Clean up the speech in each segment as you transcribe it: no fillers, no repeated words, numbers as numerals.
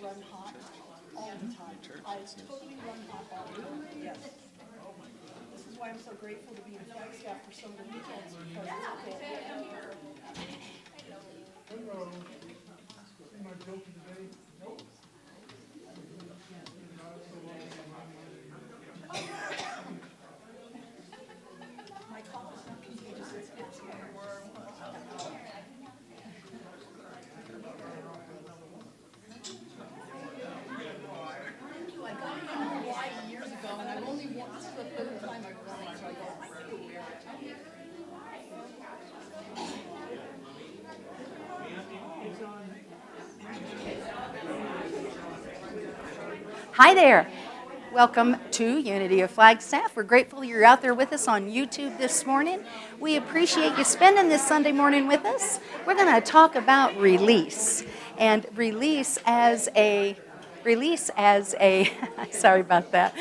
run hot all the time. I totally run hot all the time. Yes. This is why I'm so grateful to be in Flagstaff for some of the weekends because it's Hello. See my joke today? Nope. my cough is not contagious. It's I got it in Hawaii years ago, and I've only worn this is the third time I've worn it, so I go, I need to wear it. Hi there. Welcome to Unity of Flagstaff. We're grateful you're out there with us on YouTube this morning. We appreciate you spending this Sunday morning with us. We're going to talk about release, and release as a sorry about that,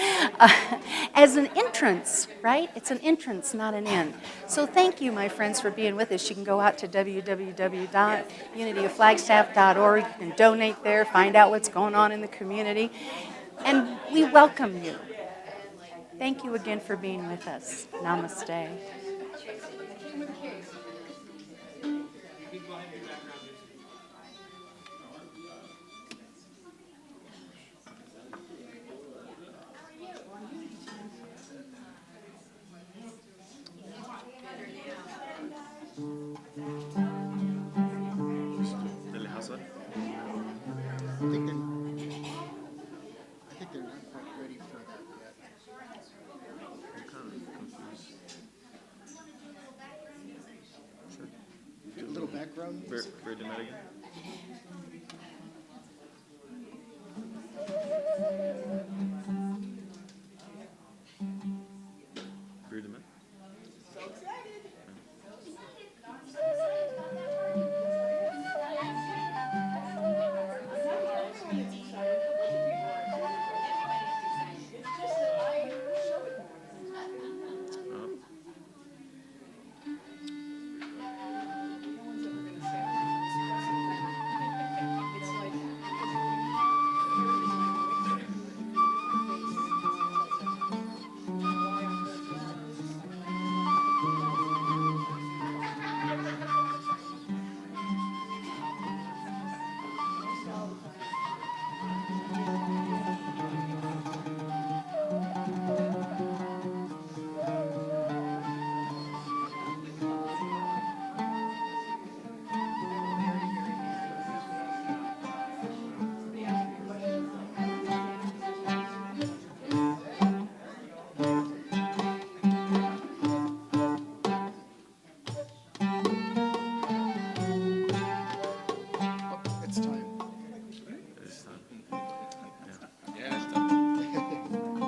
as an entrance, right? It's an entrance, not an end. So thank you, my friends, for being with us. You can go out to www.unityofflagstaff.org. You can donate there, find out what's going on in the community, and we welcome you. Thank you again for being with us. Namaste. اللي حصل؟ I think they're not quite ready for that yet. I'm kind of confused. Sure. A little background music. Very dramatic. Very dramatic. So excited. It's time. It's time. Yeah, it's time.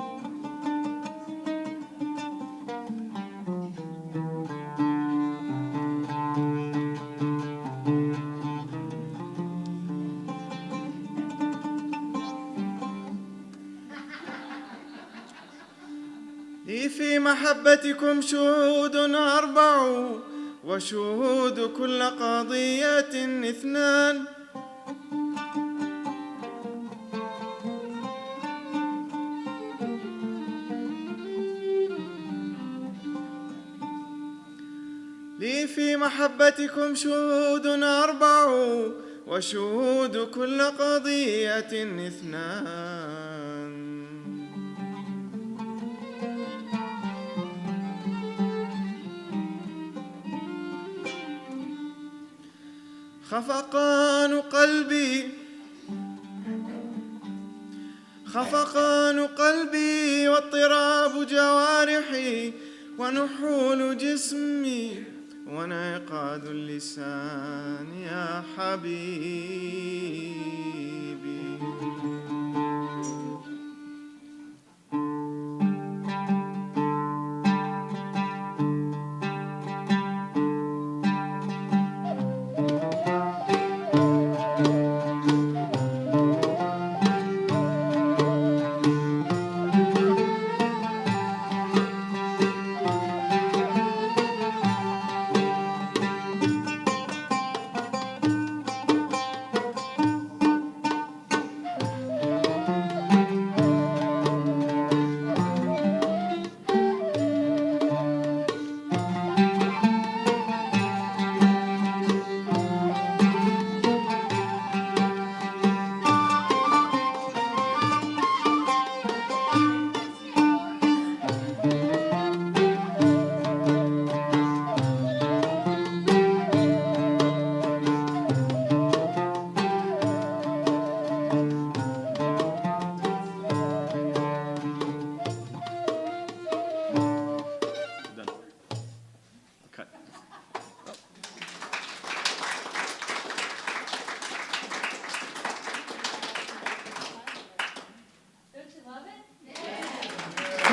لي في محبتكم شهود أربع وشهود كل قضية اثنان لي في محبتكم شهود أربع وشهود كل قضية اثنان خفقان قلبي واضطراب جوارحي ونحول جسمي وانعقاد اللسان يا حبيبي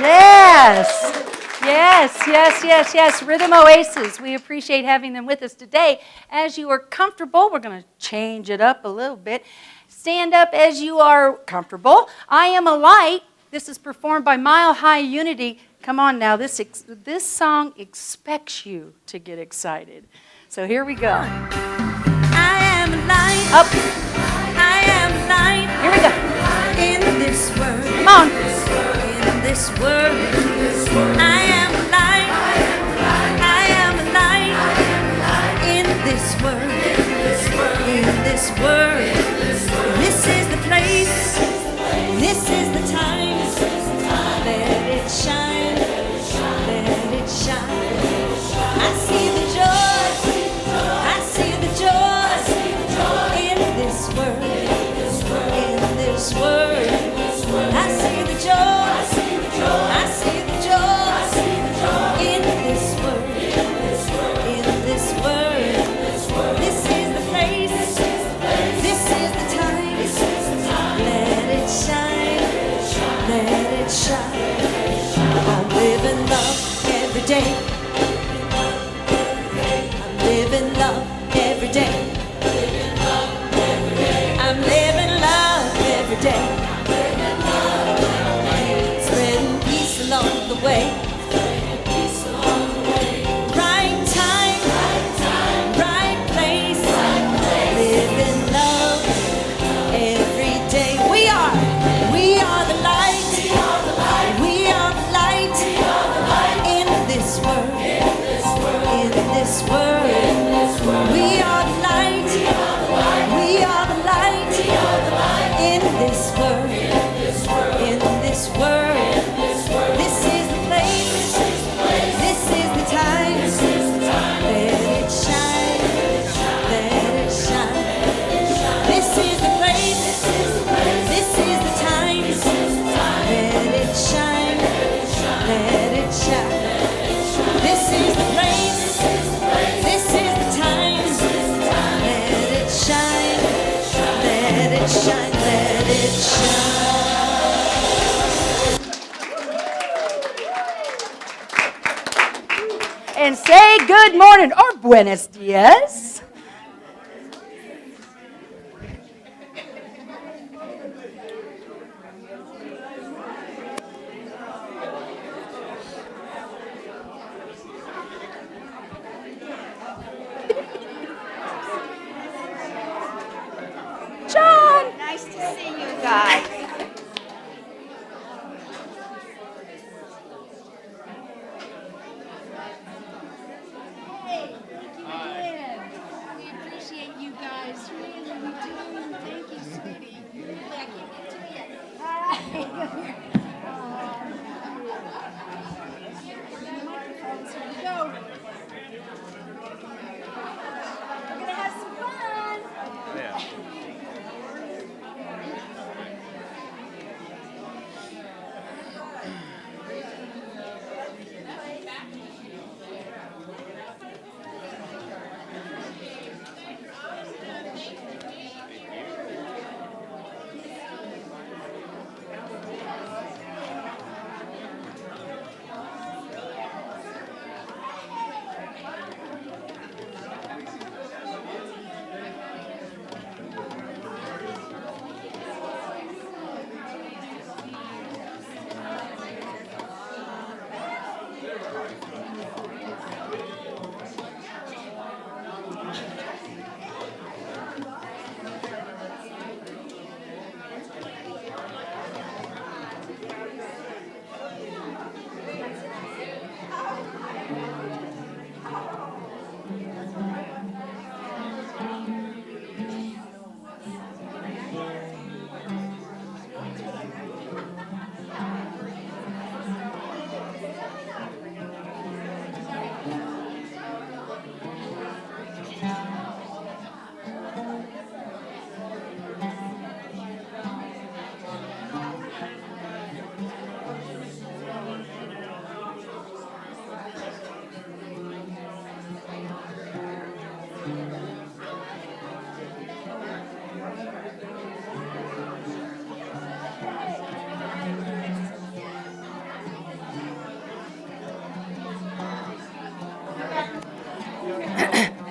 Yes. Yes, yes, yes, yes. Rhythm Oasis. We appreciate having them with us today. As you are comfortable, we're going to change it up a little bit. Stand up as you are comfortable. I Am a Light. This is performed by Mile High Unity. Come on now, this song expects you to get excited. So here we go. I am a light. Up. I am a light. Here we go. In this world. Come on. In this world. I am a light. I am a light. In this world. In this world. This is the place. This is the time. Let it shine. Let it shine. I see the joy. I see the joy in this world. In this world. I see the joy. I see the joy in this world. In this world. This is the place. This is the time. Let it shine. Let it shine. I live in love every day. I'm living love every day. I'm living love every day. Spreading peace along the way. Right time, right place. Living love every day. We are the light. We are the light in this world. In this world. We are the light. We are the light in this world. In this world. This is the place. This is the time. Let it shine. Let it shine. This is the place. This is the time. Let it shine. Let it shine. This is the place. This is the time. Let it shine. Let it shine. Let it shine. And say good morning or buenos dias. John. Nice to see you guys.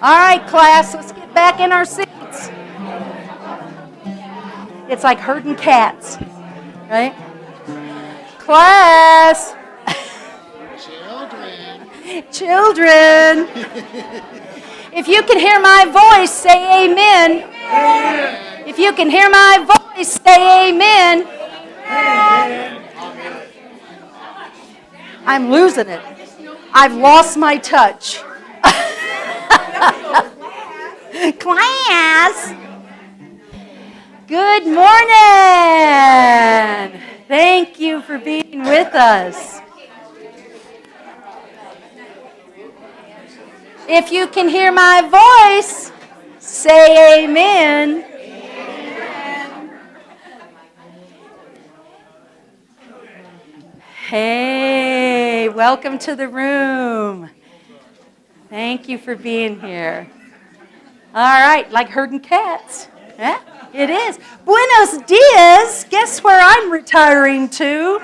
All right, class, let's get back in our seats. It's like herding cats, right? Class. Children. If you can hear my voice, say amen. If you can hear my voice, say amen. I'm losing it. I've lost my touch. Class. Good morning. Thank you for being with us. If you can hear my voice, say amen. Hey, welcome to the room. Thank you for being here. All right, like herding cats. Yeah, it is. Buenos dias. Guess where I'm retiring to?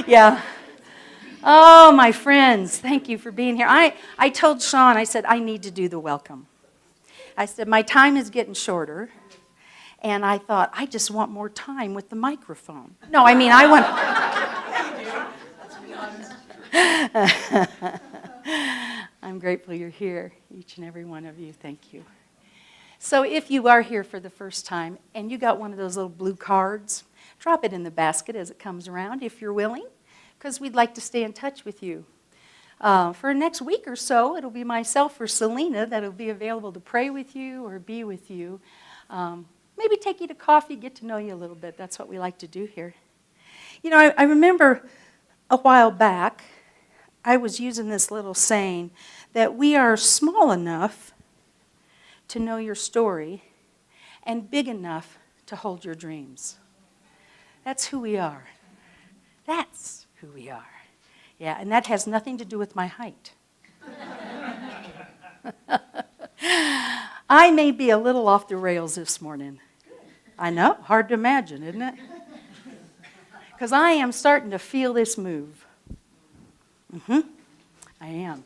Yeah. Oh, my friends, thank you for being here. I told Sean, I said, I need to do the welcome. I said, my time is getting shorter. And I thought, I just want more time with the microphone. No, I mean, I want... I'm grateful you're here, each and every one of you. Thank you. So if you are here for the first time and you got one of those little blue cards, drop it in the basket as it comes around if you're willing, because we'd like to stay in touch with you. For next week or so, it'll be myself or Selena that'll be available to pray with you or be with you. Maybe take you to coffee, get to know you a little bit. That's what we like to do here. You know, I remember a while back, I was using this little saying that we are small enough to know your story and big enough to hold your dreams. That's who we are. That's who we are. Yeah, and that has nothing to do with my height. I may be a little off the rails this morning. I know, hard to imagine, isn't it? Because I am starting to feel this move. I am.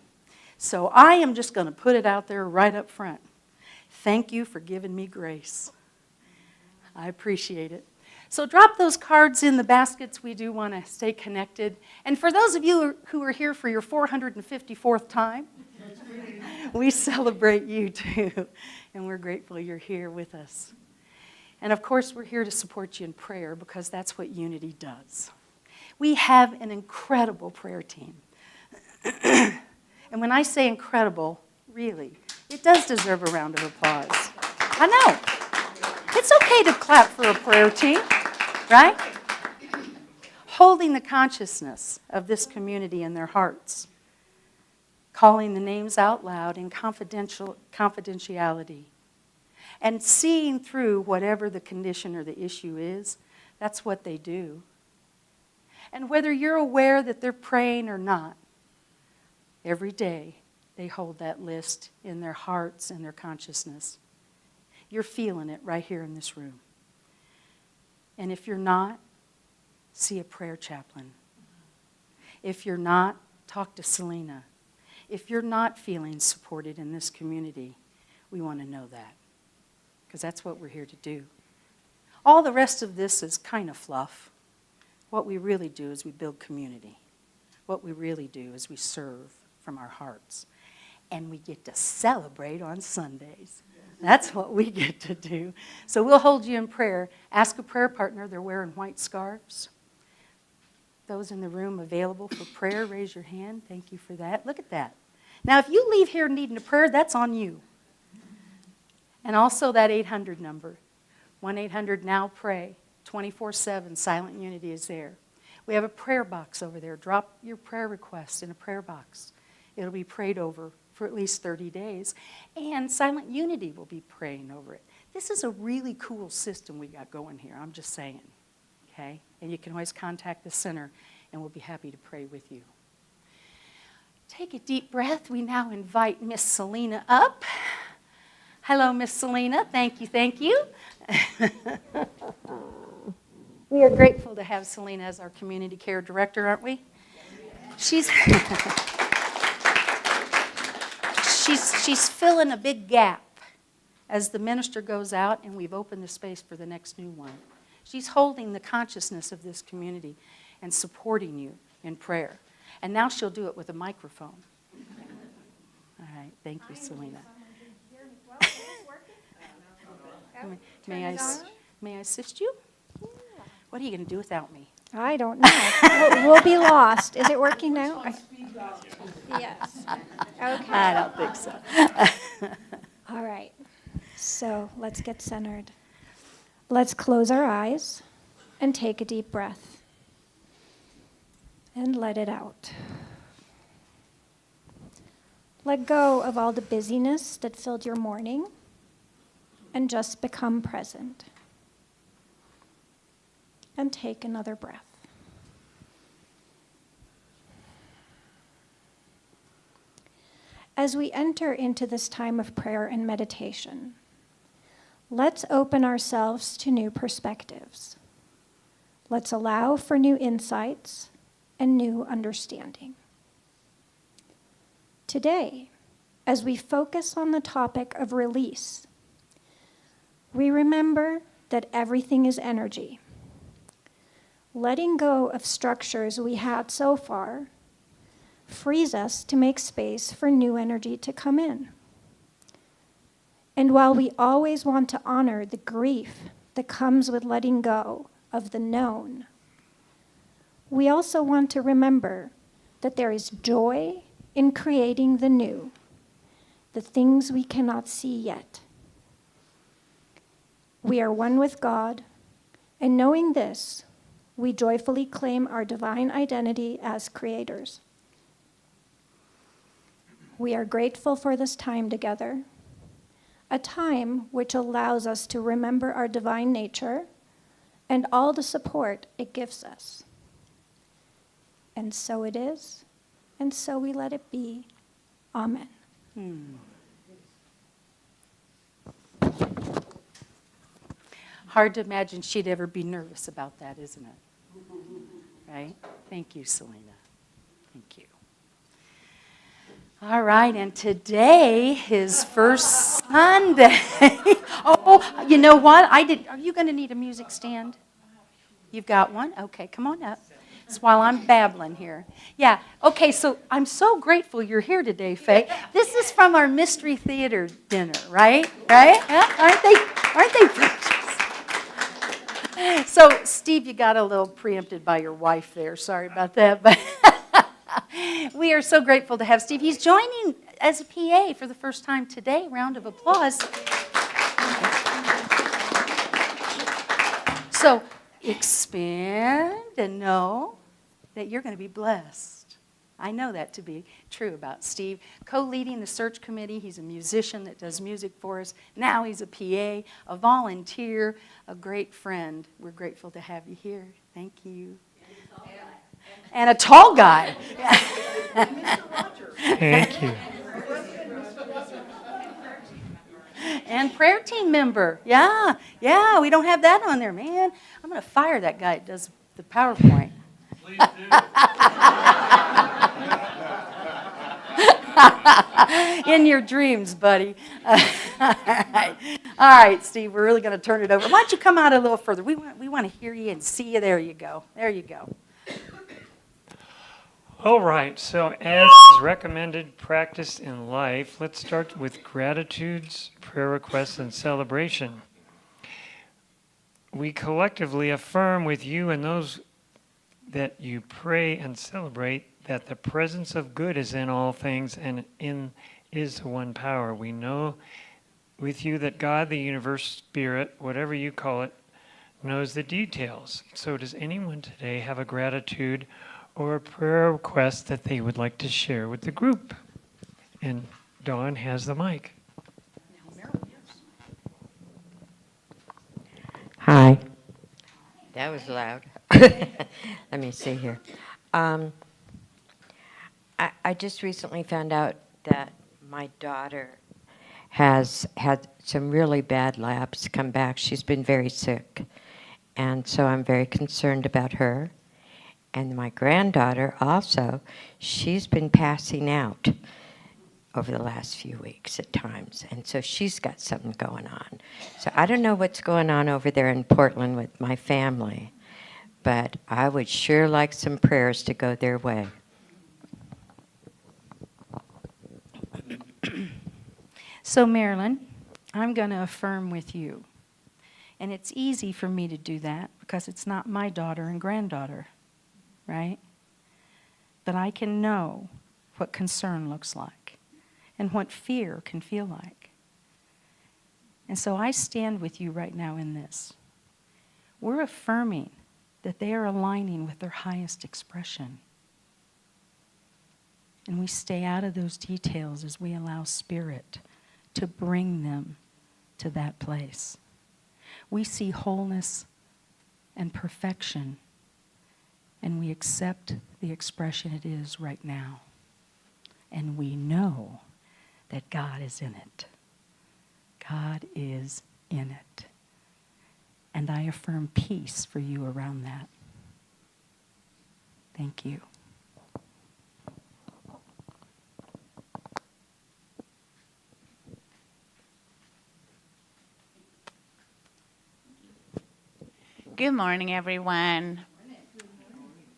So I am just going to put it out there right up front. Thank you for giving me grace. I appreciate it. So drop those cards in the baskets. We do want to stay connected. And for those of you who are here for your 454th time, we celebrate you too. And we're grateful you're here with us. And of course, we're here to support you in prayer because that's what Unity does. We have an incredible prayer team. And when I say incredible, really, it does deserve a round of applause. I know. It's okay to clap for a prayer team, right? Holding the consciousness of this community in their hearts. Calling the names out loud in confidentiality. And seeing through whatever the condition or the issue is, that's what they do. And whether you're aware that they're praying or not, every day they hold that list in their hearts and their consciousness. You're feeling it right here in this room. And if you're not, see a prayer chaplain. If you're not, talk to Selena. If you're not feeling supported in this community, we want to know that. Because that's what we're here to do. All the rest of this is kind of fluff. What we really do is we build community. What we really do is we serve from our hearts. And we get to celebrate on Sundays. That's what we get to do. So we'll hold you in prayer. Ask a prayer partner. They're wearing white scarves. Those in the room available for prayer, raise your hand. Thank you for that. Look at that. Now, if you leave here needing a prayer, that's on you. And also that 800 number, 1-800-NOW-PRAY, 24/7, Silent Unity is there. We have a prayer box over there. Drop your prayer requests in a prayer box. It'll be prayed over for at least 30 days. And Silent Unity will be praying over it. This is a really cool system we got going here, I'm just saying. Okay? And you can always contact the center, and we'll be happy to pray with you. Take a deep breath. We now invite Miss Selena up. Hello, Miss Selena. Thank you, thank you. We are grateful to have Selena as our community care director, aren't we? She's she's filling a big gap as the minister goes out and we've opened the space for the next new one. She's holding the consciousness of this community and supporting you in prayer. And now she'll do it with a microphone. All right, thank you, Selena. May I assist you? What are you going to do without me? I don't know. We'll be lost. Is it working now? Yes. Okay. I don't think so. All right. So let's get centered. Let's close our eyes and take a deep breath. And let it out. Let go of all the busyness that filled your morning and just become present. And take another breath. As we enter into this time of prayer and meditation, let's open ourselves to new perspectives. Let's allow for new insights and new understanding. Today, as we focus on the topic of release, we remember that everything is energy. Letting go of structures we had so far frees us to make space for new energy to come in. And while we always want to honor the grief that comes with letting go of the known, we also want to remember that there is joy in creating the new, the things we cannot see yet. We are one with God, and knowing this, we joyfully claim our divine identity as creators. We are grateful for this time together, a time which allows us to remember our divine nature and all the support it gives us. And so it is, and so we let it be. Amen. Hard to imagine she'd ever be nervous about that, isn't it? Right? Thank you, Selena. Thank you. All right, and today is First Sunday. Oh, you know what? Are you going to need a music stand? You've got one? Okay, come on up. It's while I'm babbling here. Yeah, okay, so I'm so grateful you're here today, Faye. This is from our Mystery Theater dinner, right? Right? Yeah? Aren't they precious? So, Steve, you got a little preempted by your wife there. Sorry about that. But we are so grateful to have Steve. He's joining as a PA for the first time today. Round of applause. So, expand and know that you're going to be blessed. I know that to be true about Steve. Co-leading the search committee, he's a musician that does music for us. Now he's a PA, a volunteer, a great friend. We're grateful to have you here. Thank you. And a tall guy. Thank you. And prayer team member. Yeah, we don't have that on there, man. I'm going to fire that guy that does the PowerPoint. Please do. In your dreams, buddy. All right, Steve, we're really going to turn it over. Why don't you come out a little further? We want to hear you and see you. There you go. There you go. All right, so as is recommended practice in life, let's start with gratitudes, prayer requests, and celebration. We collectively affirm with you and those that you pray and celebrate that the presence of good is in all things and is one power. We know with you that God, the universe, spirit, whatever you call it, knows the details. So does anyone today have a gratitude or a prayer request that they would like to share with the group? And Dawn has the mic. Hi. That was loud. Let me see here. I just recently found out that my daughter has had some really bad labs come back. She's been very sick. And so I'm very concerned about her. And my granddaughter also, she's been passing out over the last few weeks at times. And so she's got something going on. So I don't know what's going on over there in Portland with my family, but I would sure like some prayers to go their way. So, Marilyn, I'm going to affirm with you. And it's easy for me to do that because it's not my daughter and granddaughter, right? But I can know what concern looks like and what fear can feel like. And so I stand with you right now in this. We're affirming that they are aligning with their highest expression. And we stay out of those details as we allow Spirit to bring them to that place. We see wholeness and perfection, and we accept the expression it is right now. And we know that God is in it. God is in it. And I affirm peace for you around that. Thank you. Good morning, everyone.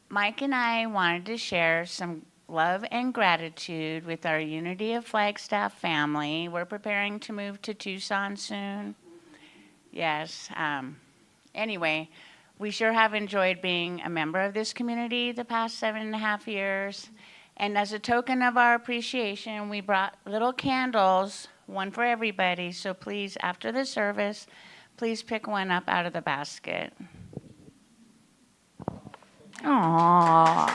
Mike and I wanted to share some love and gratitude with our Unity of Flagstaff family. We're preparing to move to Tucson soon. Yes. Anyway, we sure have enjoyed being a member of this community the past 7.5 years. And as a token of our appreciation, we brought little candles, one for everybody. So please, after the service, please pick one up out of the basket. Aww.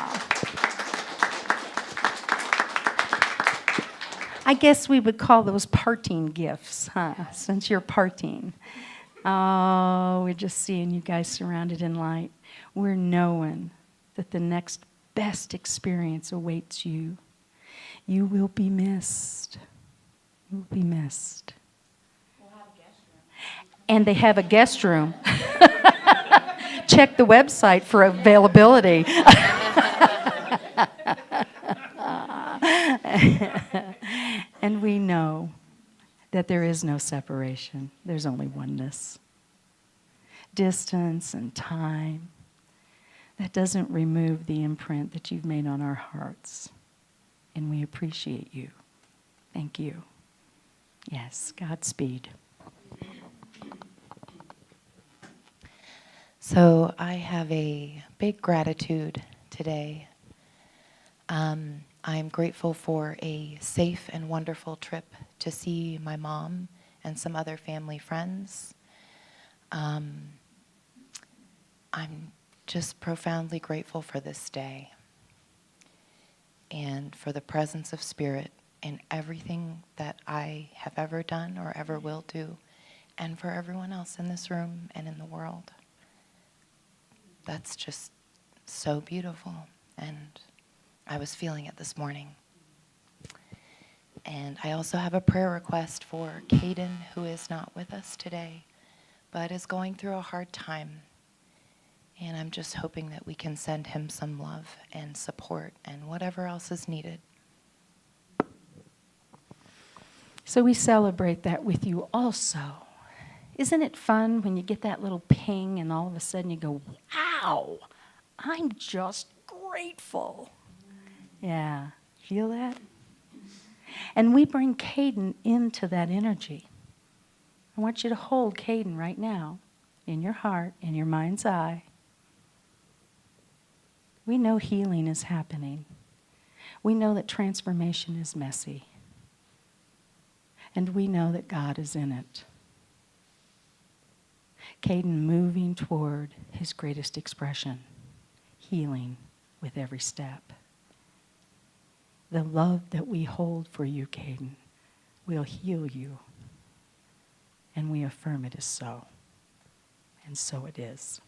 I guess we would call those parting gifts, huh? Since you're parting. Oh, we're just seeing you guys surrounded in light. We're knowing that the next best experience awaits you. You will be missed. You will be missed. We'll have a guest room. And they have a guest room. Check the website for availability. And we know that there is no separation. There's only oneness. Distance and time, that doesn't remove the imprint that you've made on our hearts. And we appreciate you. Thank you. Yes, Godspeed. So I have a big gratitude today. I'm grateful for a safe and wonderful trip to see my mom and some other family friends. I'm just profoundly grateful for this day and for the presence of Spirit in everything that I have ever done or ever will do, and for everyone else in this room and in the world. That's just so beautiful, and I was feeling it this morning. And I also have a prayer request for Caden, who is not with us today, but is going through a hard time. And I'm just hoping that we can send him some love and support and whatever else is needed. So we celebrate that with you also. Isn't it fun when you get that little ping and all of a sudden you go, wow, I'm just grateful. Yeah, feel that? And we bring Caden into that energy. I want you to hold Caden right now in your heart, in your mind's eye. We know healing is happening. We know that transformation is messy. And we know that God is in it. Caden moving toward his greatest expression, healing with every step. The love that we hold for you, Caden, will heal you. And we affirm it is so. And so it is.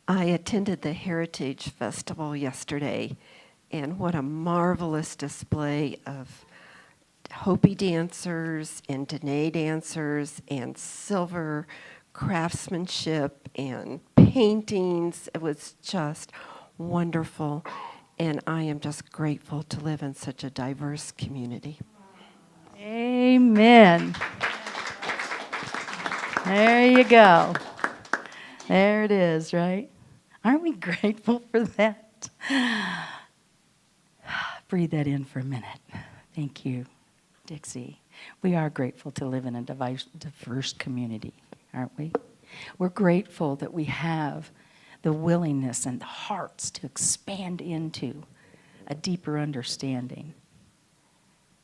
I attended the Heritage Festival yesterday, and what a marvelous display of Hopi dancers and Dene dancers and silver craftsmanship and paintings. It was just wonderful. And I am just grateful to live in such a diverse community. Amen. There you go. There it is, right? Aren't we grateful for that? Breathe that in for a minute. Thank you, Dixie. We are grateful to live in a diverse community, aren't we? We're grateful that we have the willingness and the hearts to expand into a deeper understanding.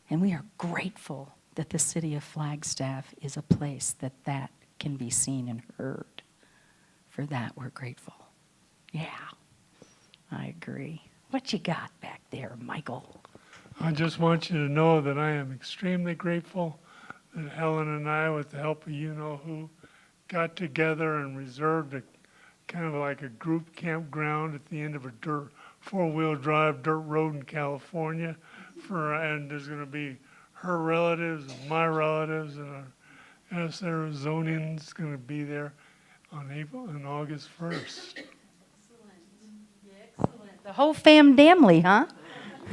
And we are grateful that the city of Flagstaff is a place that can be seen and heard. For that, we're grateful. Yeah, I agree. What you got back there, Michael? I just want you to know that I am extremely grateful that Helen and I, with the help of you-know-who, got together and reserved a kind of like a group campground at the end of a four-wheel drive dirt road in California. And there's going to be her relatives and my relatives, and our Arizonians going to be there on August 1st. The whole family, huh?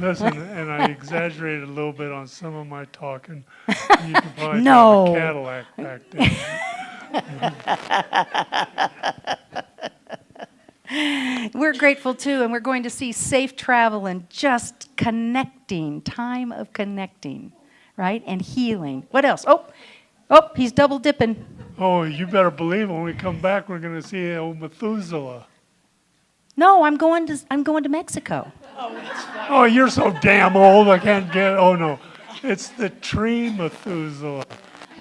Listen, and I exaggerated a little bit on some of my talking. You can probably No. drive a Cadillac back there. We're grateful too, and we're going to see safe travel and just connecting, time of connecting, right? And healing. What else? Oh, he's double dipping. Oh, you better believe when we come back, we're going to see old Methuselah. No, I'm going to Mexico. Oh, you're so damn old, I can't get it. Oh, no. It's the tree Methuselah.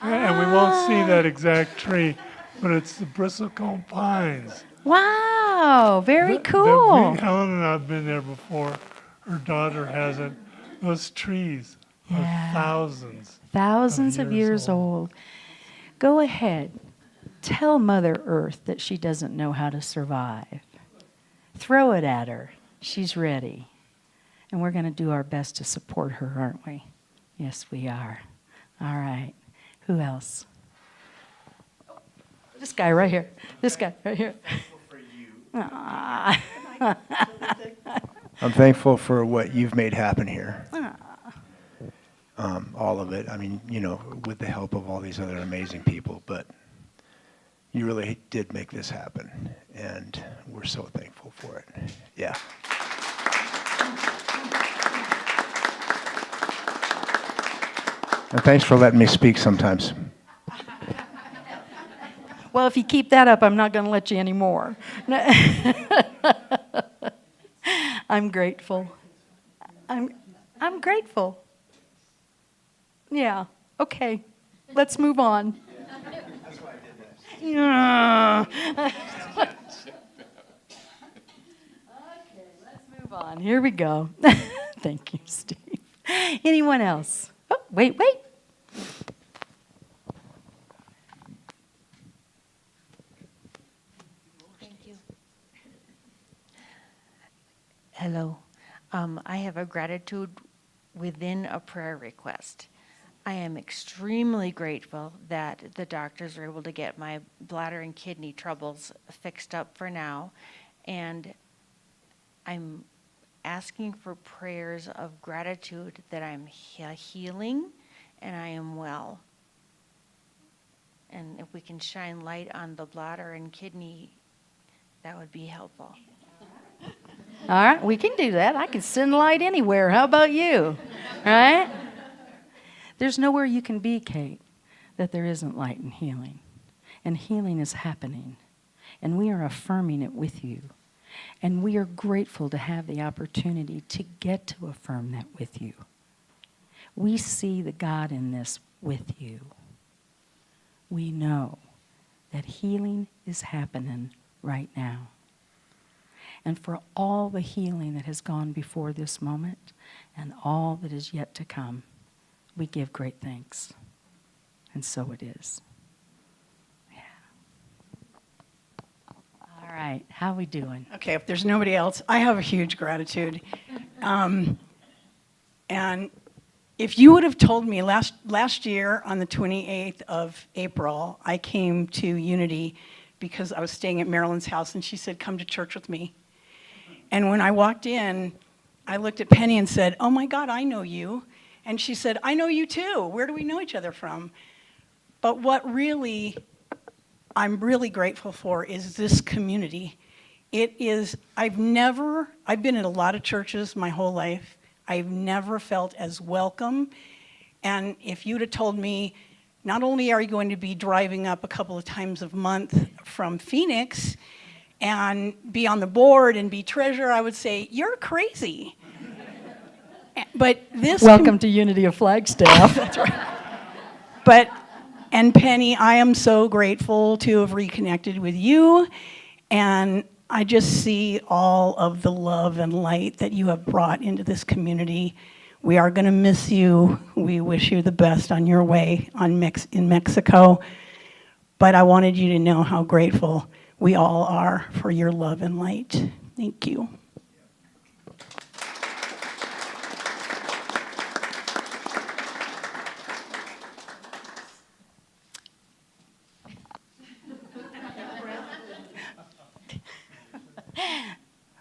And we won't see that exact tree, but it's the bristlecone pines. Wow, very cool. Helen and I have been there before. Her daughter hasn't. Those trees are thousands of years old. Go ahead. Tell Mother Earth that she doesn't know how to survive. Throw it at her. She's ready. And we're going to do our best to support her, aren't we? Yes, we are. All right. Who else? This guy right here. This guy right here. I'm thankful for what you've made happen here. All of it. I mean, with the help of all these other amazing people, but you really did make this happen, and we're so thankful for it. Yeah. And thanks for letting me speak sometimes. Well, if you keep that up, I'm not going to let you anymore. I'm grateful. I'm grateful. Yeah. Okay. Let's move on. That's why I did that. Yeah. Okay, let's move on. Here we go. Thank you, Steve. Anyone else? Oh, wait. Thank you. Hello. I have a gratitude within a prayer request. I am extremely grateful that the doctors are able to get my bladder and kidney troubles fixed up for now. And I'm asking for prayers of gratitude that I'm healing and I am well. And if we can shine light on the bladder and kidney, that would be helpful. All right, we can do that. I can send light anywhere. How about you? Right? There's nowhere you can be, Kate, that there isn't light and healing. And healing is happening. And we are affirming it with you. And we are grateful to have the opportunity to get to affirm that with you. We see the God in this with you. We know that healing is happening right now. And for all the healing that has gone before this moment and all that is yet to come, we give great thanks. And so it is. Yeah. All right, how are we doing? Okay, if there's nobody else, I have a huge gratitude. And If you would have told me last year on the 28th of April, I came to Unity because I was staying at Marilyn's house, and she said, come to church with me. And when I walked in, I looked at Penny and said, oh my God, I know you. And she said, I know you too. Where do we know each other from? But what really I'm really grateful for is this community. It is, I've been in a lot of churches my whole life. I've never felt as welcome. And if you'd have told me, not only are you going to be driving up a couple of times a month from Phoenix and be on the board and be treasurer, I would say, you're crazy. But this... Welcome to Unity of Flagstaff. That's right. And Penny, I am so grateful to have reconnected with you, and I just see all of the love and light that you have brought into this community. We are going to miss you. We wish you the best on your way in Mexico. But I wanted you to know how grateful we all are for your love and light. Thank you.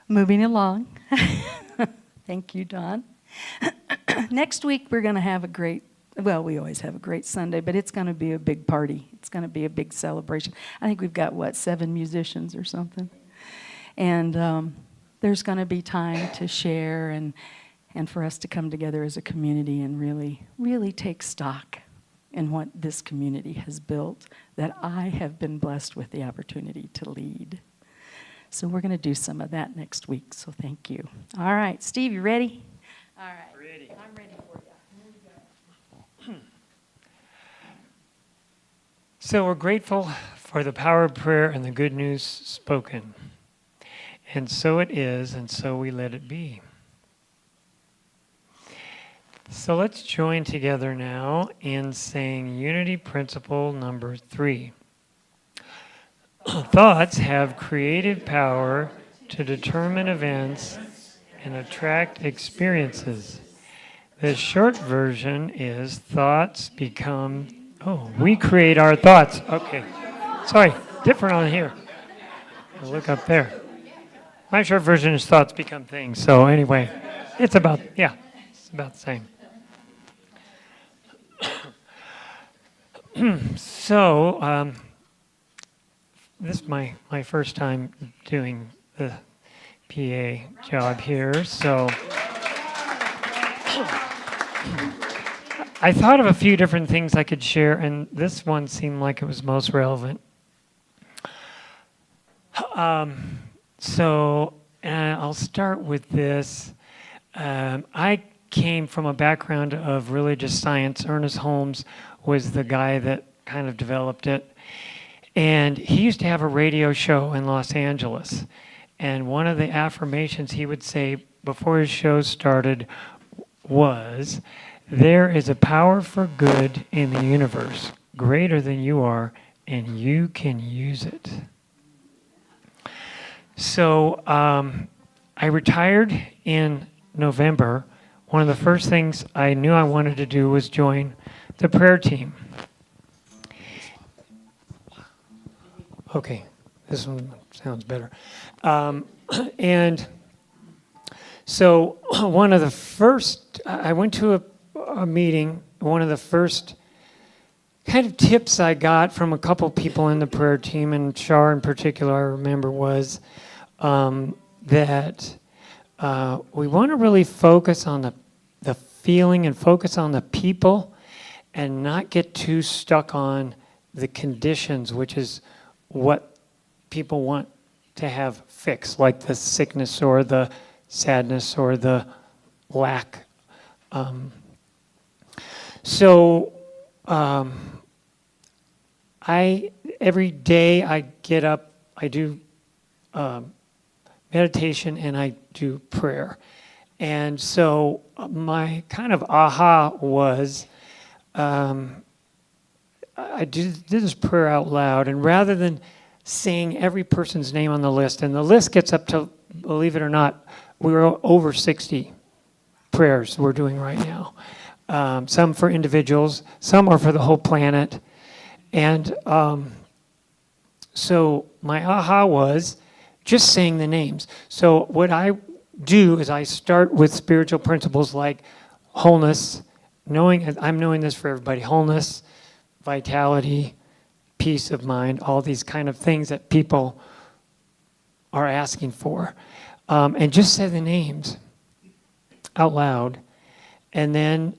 Moving along. Thank you, Don. Next week, we're going to have we always have a great Sunday, but it's going to be a big party. It's going to be a big celebration. I think we've got, 7 musicians or something? And there's going to be time to share and for us to come together as a community and really, really take stock in what this community has built that I have been blessed with the opportunity to lead. So we're going to do some of that next week, so thank you. All right, Steve, you ready? All right. Ready. I'm ready for you. So we're grateful for the power of prayer and the good news spoken. And so it is, and so we let it be. So let's join together now in saying Unity Principle number 3. Thoughts have creative power to determine events and attract experiences. The short version is thoughts become, we create our thoughts. Okay, sorry, different on here. I'll look up there. My short version is thoughts become things. So anyway, it's about the same. So, this is my first time doing the PA job here, so I thought of a few different things I could share, and this one seemed like it was most relevant. So I'll start with this. I came from a background of religious science. Ernest Holmes was the guy that kind of developed it. And he used to have a radio show in Los Angeles. And one of the affirmations he would say before his show started was, there is a power for good in the universe, greater than you are, and you can use it. So I retired in November. One of the first things I knew I wanted to do was join the prayer team. Okay, this one sounds better. And so one of the first, I went to a meeting, one of the first kind of tips I got from a couple people in the prayer team, and Shar in particular I remember, was that we want to really focus on the feeling and focus on the people and not get too stuck on the conditions, which is what people want to have fixed, like the sickness or the sadness or the lack. Every day I get up, I do meditation and I do prayer. And so my kind of aha was, I did this prayer out loud, and rather than saying every person's name on the list, and the list gets up to, believe it or not, we're over 60 prayers we're doing right now. some for individuals, some are for the whole planet. And so my aha was just saying the names. So what I do is I start with spiritual principles like wholeness, I'm knowing this for everybody, wholeness, vitality, peace of mind, all these kind of things that people are asking for. And just say the names out loud. And then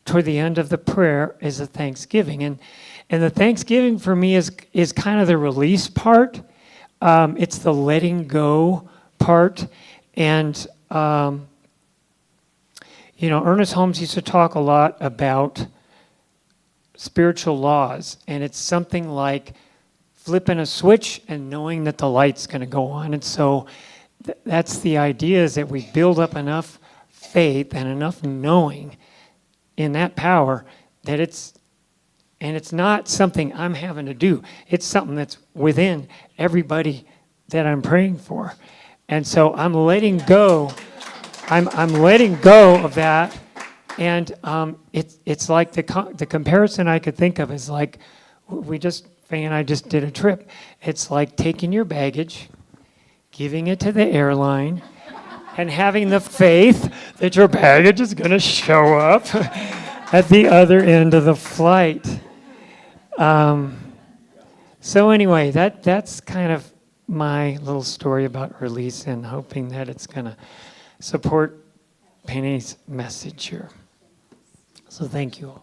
toward the end of the prayer is a thanksgiving. And the thanksgiving for me is kind of the release part. It's the letting go part. And, Ernest Holmes used to talk a lot about spiritual laws. And it's something like flipping a switch and knowing that the light's going to go on. And so that's the idea, is that we build up enough faith and enough knowing in that power that it's not something I'm having to do. It's something that's within everybody that I'm praying for. And so I'm letting go. I'm letting go of that. And it's like the comparison I could think of is like Faye and I just did a trip. It's like taking your baggage, giving it to the airline, and having the faith that your baggage is going to show up at the other end of the flight. So anyway, that's kind of my little story about release, and hoping that it's going to support Penny's message here. So thank you all.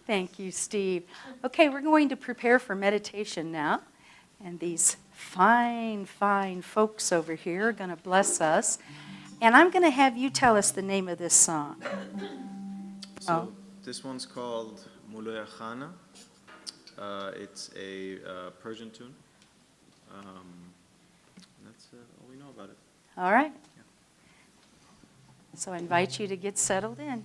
Thank you, Steve. Okay, we're going to prepare for meditation now. And these fine, fine folks over here are going to bless us. And I'm going to have you tell us the name of this song. So this one's called Muluya Khana. It's a Persian tune. That's all we know about it. All right. So I invite you to get settled in.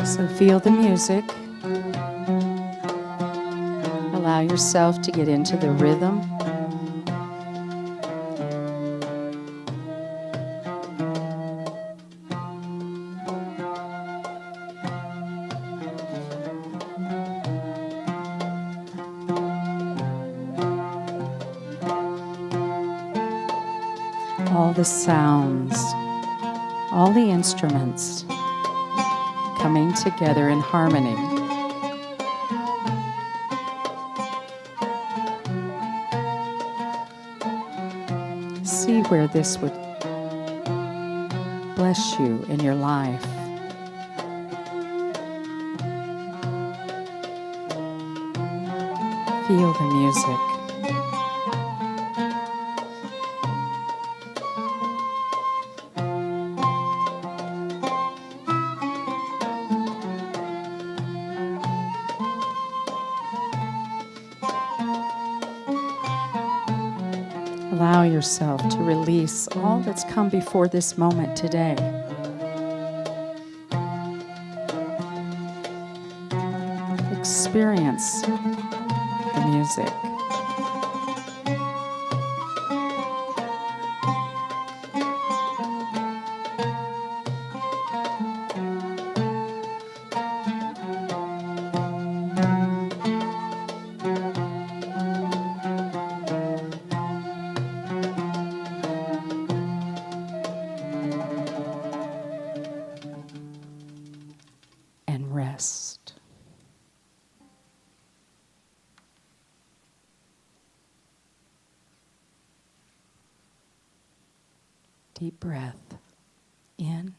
So feel the music. Allow yourself to get into the rhythm. All the sounds, all the instruments coming together in harmony. See where this would bless you in your life. Feel the music. allow yourself to release all that's come before this moment today. Experience the music. And rest. Deep breath in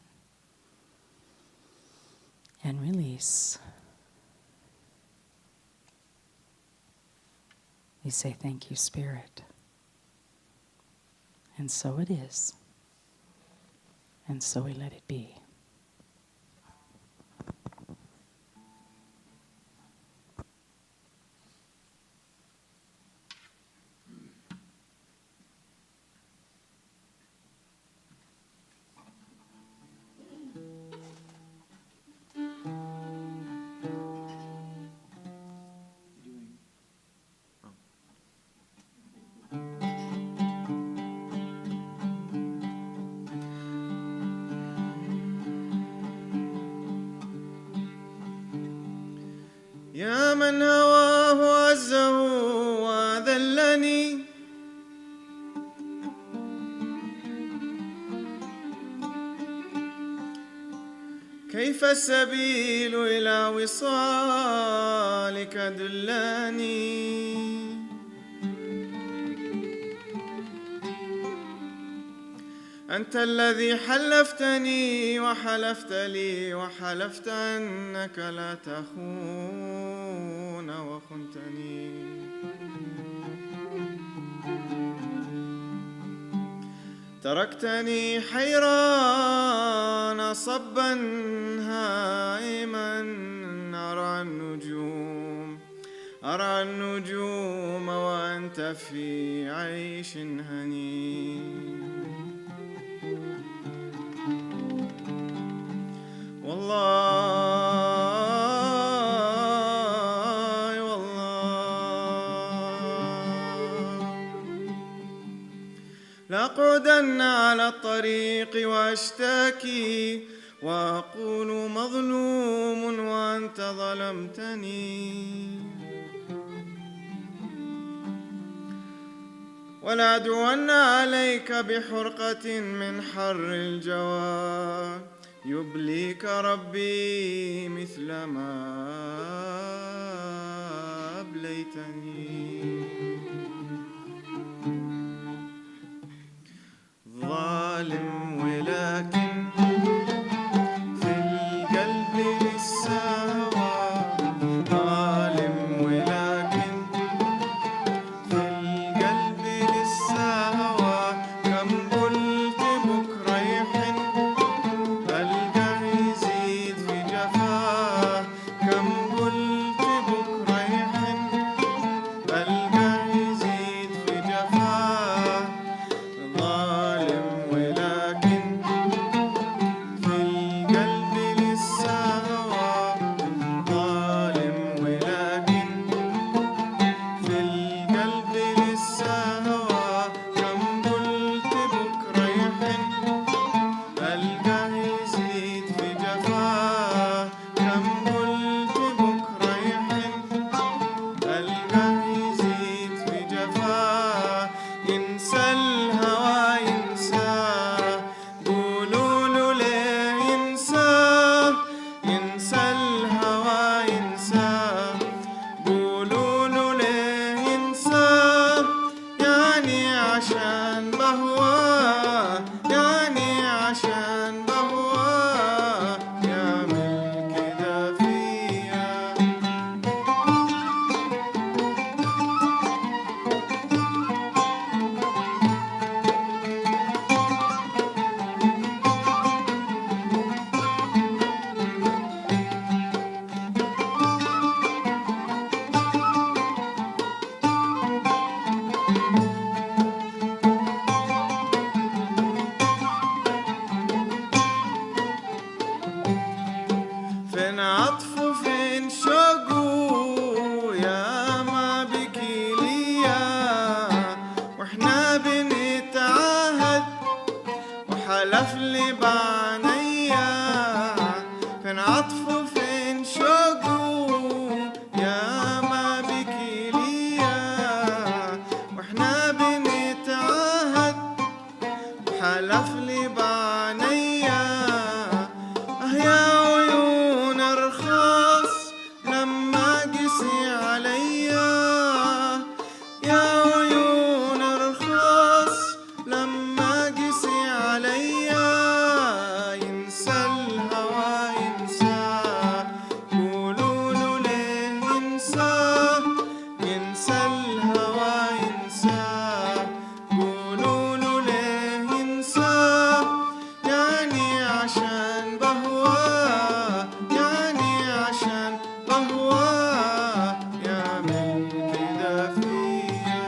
and release. We say, thank you, Spirit. And so it is. And so we let it be. يا من هواه عزه وذلني كيف السبيل إلى وصالك دلاني أنت الذي حلفتني وحلفت لي وحلفت أنك لا تخون وخنتني تركتني حيران صبا هائما أرى النجوم وأنت في عيش هني لأقعدن على الطريق وأشتكي وأقول مظلوم وأنت ظلمتني ولأدعون عليك بحرقة من حر الجوى يبليك ربي مثل ما أبليتني ظالم ولكن في القلب لسه هوى ظالم ولكن في القلب لسه هوى كم قلت بكرة يحن ألقاه يزيد في جفاه كم قلت بكرة يحن فين عطفه فين شوقه يا ما بكي ليا واحنا بنتعاهد وحلف لي بعينيا فين عطفه فين شوقه يا ما بكي ليا واحنا بنتعاهد وحلف لي بعينيا يا عيون رخاص لما قسي عليا يا عيون رخاص لما قسي عليا ينسى الهوى ينسى قولوا له ليه ينسى ينسى الهوى ينسى قولوا له ليه ينسى يعني عشان بهواه يعني عشان بهواه يعمل كده فيا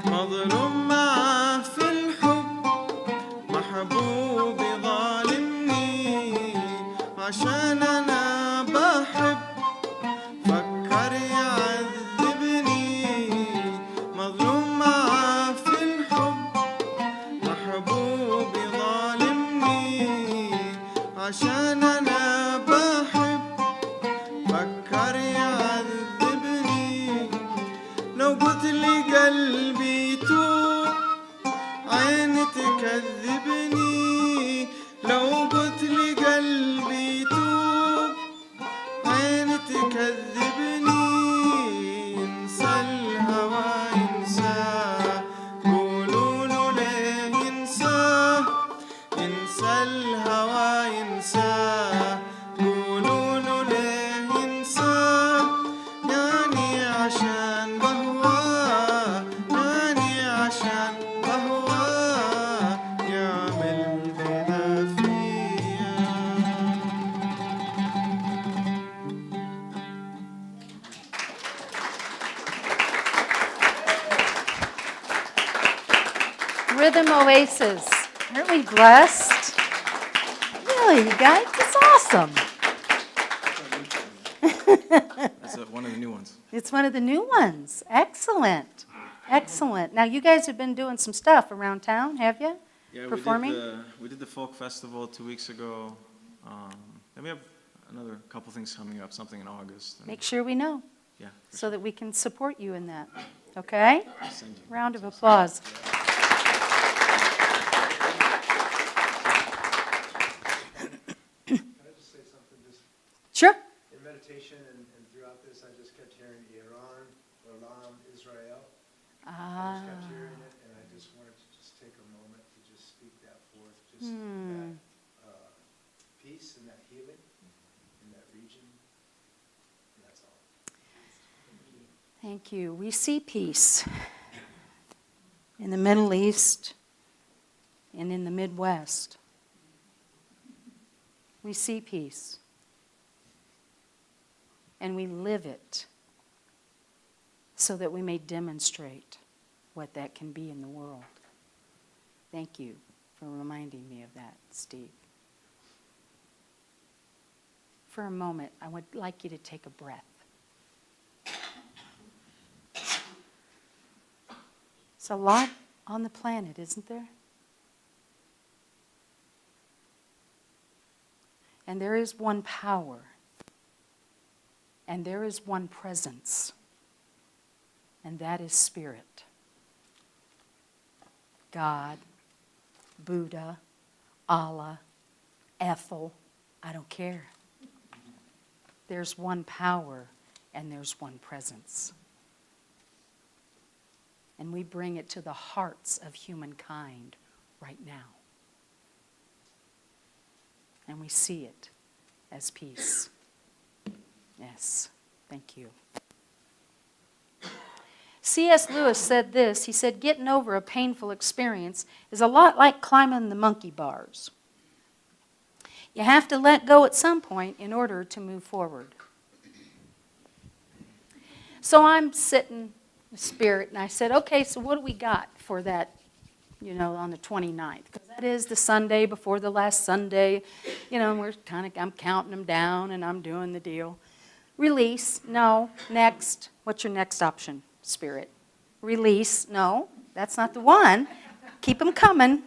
مظلوم معاه في الحب محبوبي ظالمني عشان انا بحب فكر يعذبني مظلوم معاه في الحب محبوبي ظالمني عشان انا بحب فكر يعذبني لو قلت لي قلبي توب عيني تكذبني لو قلت لي قلبي توب عيني تكذبني ينسى الهوى ينسى قولوا له ليه ينسى ينسى الهوى ينسى قولوا له ليه ينسى يعني عشان بهواه يعني عشان بهواه يعمل كده فيا Rhythm Oasis. Aren't we blessed? Really, you guys? It's awesome. That's one of the new ones. It's one of the new ones. Excellent. Excellent. Now, you guys have been doing some stuff around town, have you? Yeah, Performing? we did the folk festival 2 weeks ago. And we have another couple things coming up, something in August. And Make sure we know yeah, so that we can support you in that. Okay? send you. Round of applause. Can I just say something? Just Sure. in meditation and throughout this, I just kept hearing Iran, Olam, Israel. I just kept hearing it, and I just wanted to just take a moment to just speak that forth, just that peace and that healing in that region. And that's all. Thank you. We see peace in the Middle East and in the Midwest. We see peace. And we live it so that we may demonstrate what that can be in the world. Thank you for reminding me of that, Steve. For a moment, I would like you to take a breath. It's a lot on the planet, isn't there? And there is one power, and there is one presence, and that is Spirit. God, Buddha, Allah, Ethel, I don't care. There's one power, and there's one presence. And we bring it to the hearts of humankind right now. And we see it as peace. Yes. Thank you. C.S. Lewis said this. He said, getting over a painful experience is a lot like climbing the monkey bars. You have to let go at some point in order to move forward. So I'm sitting in the Spirit, and I said, okay, so what do we got for that, on the 29th? Because that is the Sunday before the last Sunday. And I'm counting them down, and I'm doing the deal. Release, no. Next. What's your next option, Spirit? Release, no. That's not the one. Keep them coming.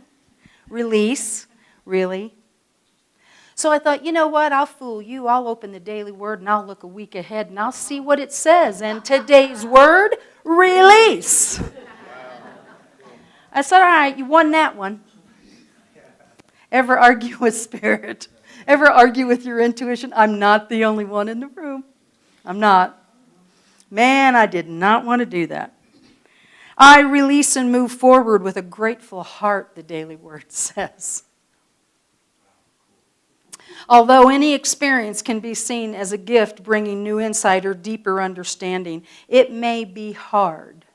Release, really. So I thought, you know what? I'll fool you. I'll open the Daily Word, and I'll look a week ahead, and I'll see what it says. And today's word, release. I said, all right, you won that one. Ever argue with Spirit? Ever argue with your intuition? I'm not the only one in the room. I'm not. Man, I did not want to do that. I release and move forward with a grateful heart, the Daily Word says. Although any experience can be seen as a gift bringing new insight or deeper understanding, it may be hard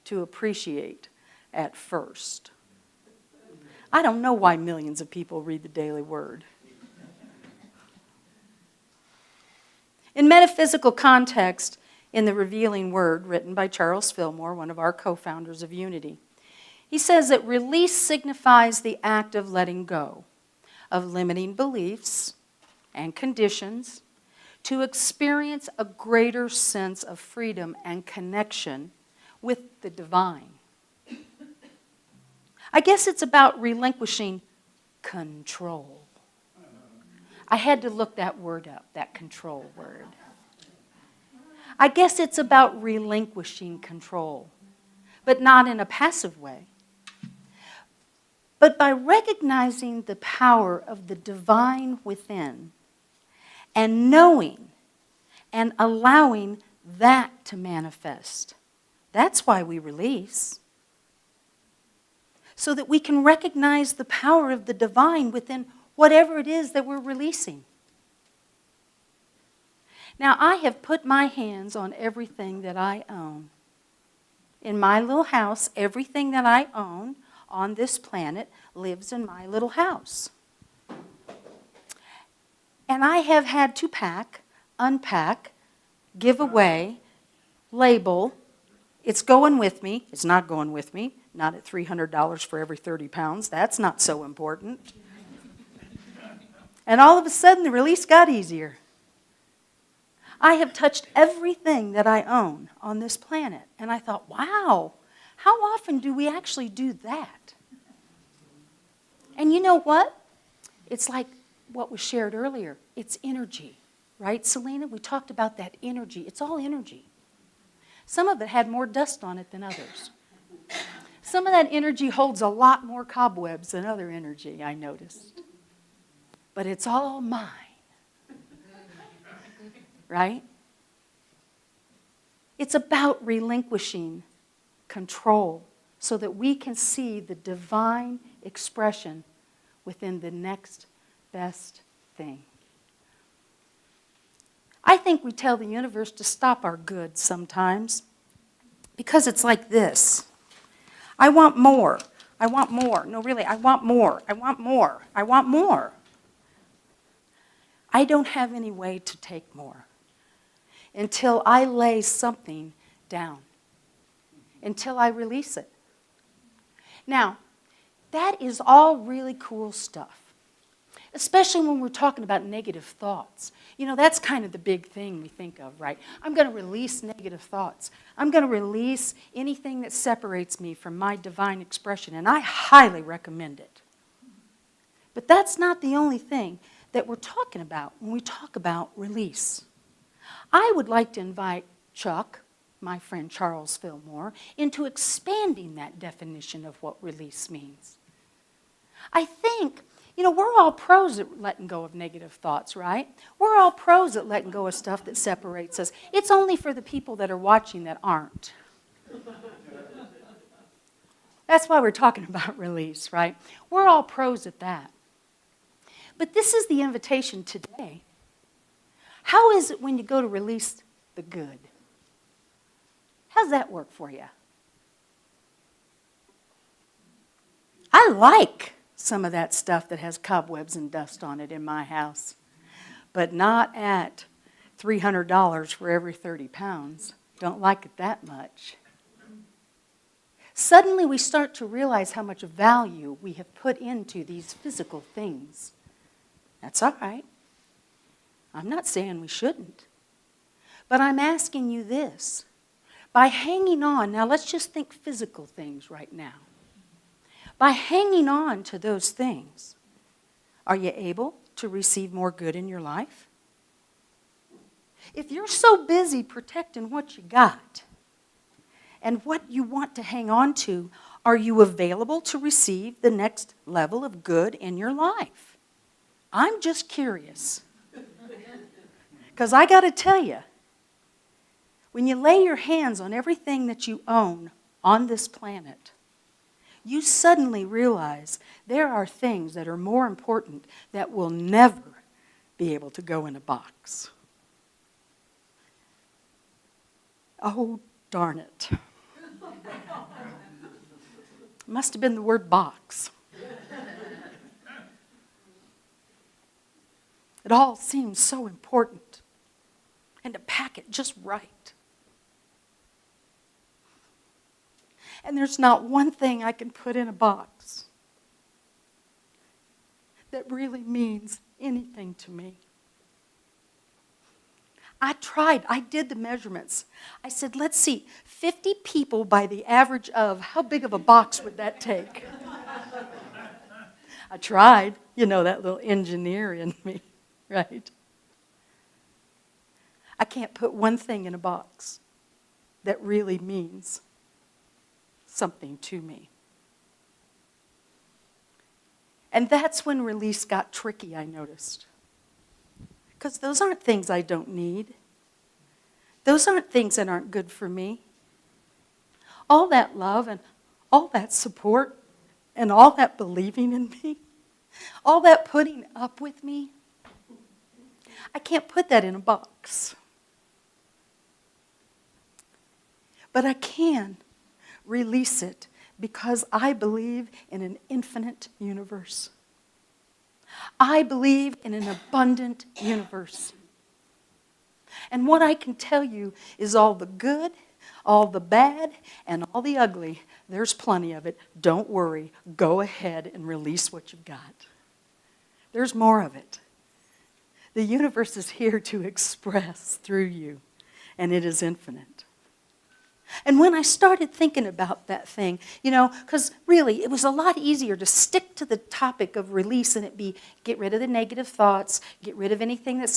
to appreciate at first. I don't know why millions of people read the Daily Word. In metaphysical context, in the Revealing Word, written by Charles Fillmore, one of our co-founders of Unity, he says that release signifies the act of letting go of limiting beliefs and conditions to experience a greater sense of freedom and connection with the divine. I guess it's about relinquishing control. I had to look that word up, that control word. I guess it's about relinquishing control, but not in a passive way, but by recognizing the power of the divine within and knowing and allowing that to manifest. That's why we release. So that we can recognize the power of the divine within whatever it is that we're releasing. Now, I have put my hands on everything that I own. In my little house, everything that I own on this planet lives in my little house. And I have had to pack, unpack, give away, label. It's going with me. It's not going with me. Not at $300 for every 30 pounds. That's not so important. And all of a sudden, the release got easier. I have touched everything that I own on this planet. And I thought, wow, how often do we actually do that? And you know what? It's like what was shared earlier. It's energy. Right, Selena? We talked about that energy. It's all energy. Some of it had more dust on it than others. Some of that energy holds a lot more cobwebs than other energy, I noticed. But it's all mine. Right? It's about relinquishing control so that we can see the divine expression within the next best thing. I think we tell the universe to stop our goods sometimes because it's like this. I want more. I want more. No, really, I want more. I want more. I want more. I don't have any way to take more until I lay something down, until I release it. Now, that is all really cool stuff, especially when we're talking about negative thoughts. You know, that's kind of the big thing we think of, right? I'm going to release negative thoughts. I'm going to release anything that separates me from my divine expression, and I highly recommend it. But that's not the only thing that we're talking about when we talk about release. I would like to invite Chuck, my friend Charles Fillmore, into expanding that definition of what release means. I think, you know, we're all pros at letting go of negative thoughts, right? We're all pros at letting go of stuff that separates us. It's only for the people that are watching that aren't. That's why we're talking about release, right? We're all pros at that. But this is the invitation today. How is it when you go to release the good. How's that work for you? I like some of that stuff that has cobwebs and dust on it in my house, but not at $300 for every 30 pounds. Don't like it that much. Suddenly we start to realize how much value we have put into these physical things. That's all right. I'm not saying we shouldn't. But I'm asking you this. By hanging on, now let's just think physical things right now. By hanging on to those things, are you able to receive more good in your life? If you're so busy protecting what you got and what you want to hang on to, are you available to receive the next level of good in your life? I'm just curious. Because I got to tell you, when you lay your hands on everything that you own on this planet, you suddenly realize there are things that are more important that will never be able to go in a box. Oh, darn it. Must have been the word box. It all seems so important. And to pack it just right. And there's not one thing I can put in a box that really means anything to me. I tried. I did the measurements. I said, let's see, 50 people by the average of, how big of a box would that take? I tried. You know, that little engineer in me, right? I can't put one thing in a box that really means something to me. And that's when release got tricky, I noticed. Because those aren't things I don't need. Those aren't things that aren't good for me. All that love and all that support and all that believing in me, all that putting up with me, I can't put that in a box. But I can release it because I believe in an infinite universe. I believe in an abundant universe. And what I can tell you is all the good, all the bad, and all the ugly, there's plenty of it. Don't worry. Go ahead and release what you've got. There's more of it. The universe is here to express through you, and it is infinite. And when I started thinking about that thing, you know, because really it was a lot easier to stick to the topic of release and it be get rid of the negative thoughts, get rid of anything that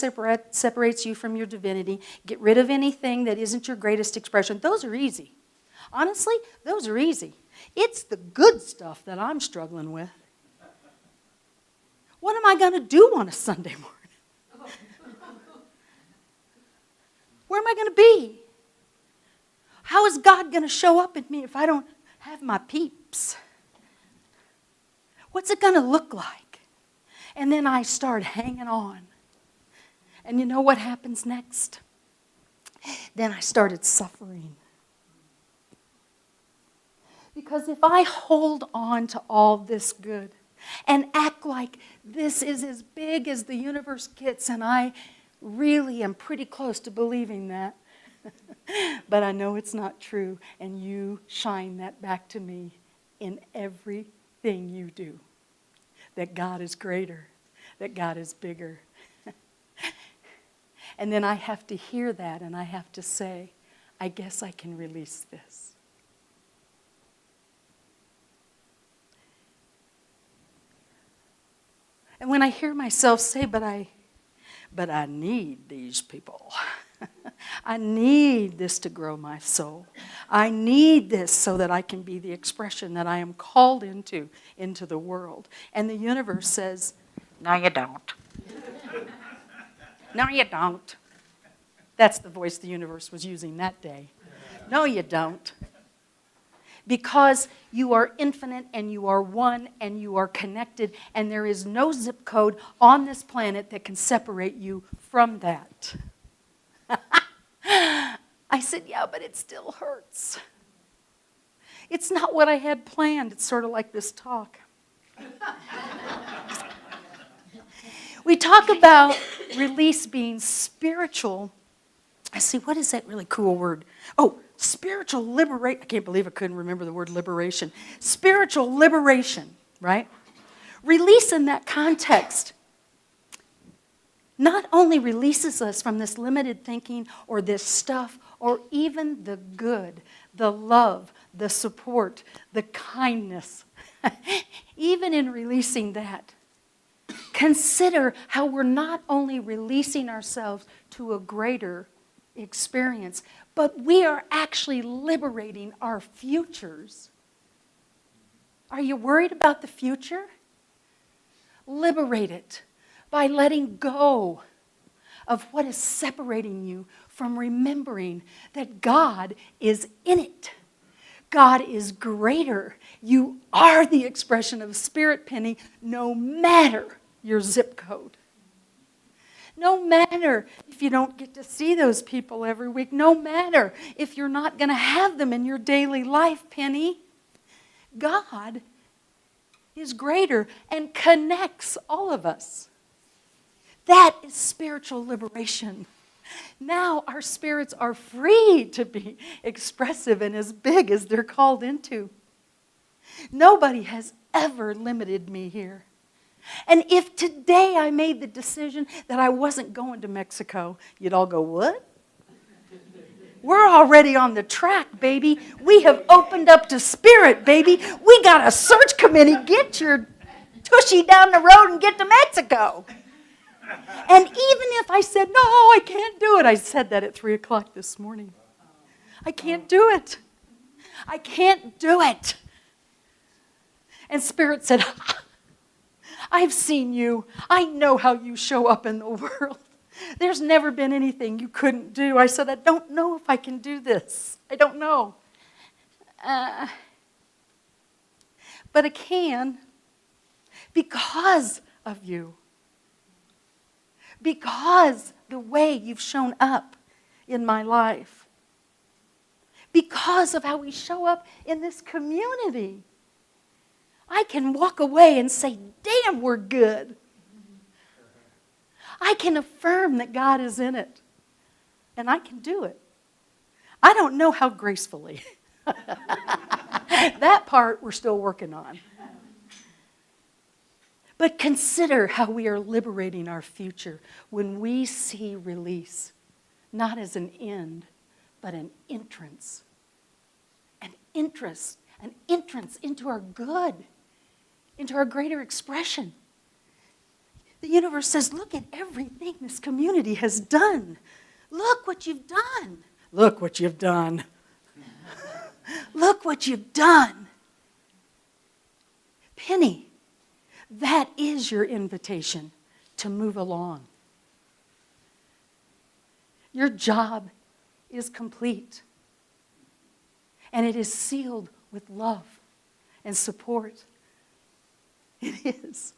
separates you from your divinity, get rid of anything that isn't your greatest expression. Those are easy. Honestly, those are easy. It's the good stuff that I'm struggling with. What am I going to do on a Sunday morning? Where am I going to be? How is God going to show up in me if I don't have my peeps? What's it going to look like? And then I start hanging on. And you know what happens next? Then I started suffering. Because if I hold on to all this good and act like this is as big as the universe gets, and I really am pretty close to believing that, but I know it's not true, and you shine that back to me in everything you do. That God is greater, that God is bigger. And then I have to hear that, and I have to say, I guess I can release this. And when I hear myself say, but I need these people. I need this to grow my soul. I need this so that I can be the expression that I am called into the world. And the universe says, no, you don't. No, you don't. That's the voice the universe was using that day. No, you don't. Because you are infinite and you are one and you are connected, and there is no zip code on this planet that can separate you from that. I said, yeah, but it still hurts. It's not what I had planned. It's sort of like this talk. We talk about release being spiritual. I see, what is that really cool word? Oh, spiritual liberation. I can't believe I couldn't remember the word liberation. Spiritual liberation, right? Release in that context not only releases us from this limited thinking or this stuff or even the good, the love, the support, the kindness. Even in releasing that, consider how we're not only releasing ourselves to a greater experience, but we are actually liberating our futures. Are you worried about the future? Liberate it by letting go of what is separating you from remembering that God is in it. God is greater. You are the expression of Spirit, Penny, no matter your zip code. No matter if you don't get to see those people every week. No matter if you're not going to have them in your daily life, Penny. God is greater and connects all of us. That is spiritual liberation. Now our spirits are free to be expressive and as big as they're called into. Nobody has ever limited me here. And if today I made the decision that I wasn't going to Mexico, you'd all go, what? We're already on the track, baby. We have opened up to Spirit, baby. We got a search committee. Get your tushy down the road and get to Mexico. And even if I said, no, I can't do it. I said that at 3 o'clock this morning. I can't do it. I can't do it. And Spirit said, I've seen you. I know how you show up in the world. There's never been anything you couldn't do. I said, I don't know if I can do this. I don't know. But I can because of you. Because the way you've shown up in my life. Because of how we show up in this community. I can walk away and say, damn, we're good. I can affirm that God is in it. And I can do it. I don't know how gracefully. That part we're still working on. But consider how we are liberating our future when we see release, not as an end, but an entrance. An entrance into our good, into our greater expression. The universe says, look at everything this community has done. Look what you've done. Look what you've done. Look what you've done. Penny, that is your invitation to move along. Your job is complete. And it is sealed with love and support. It is.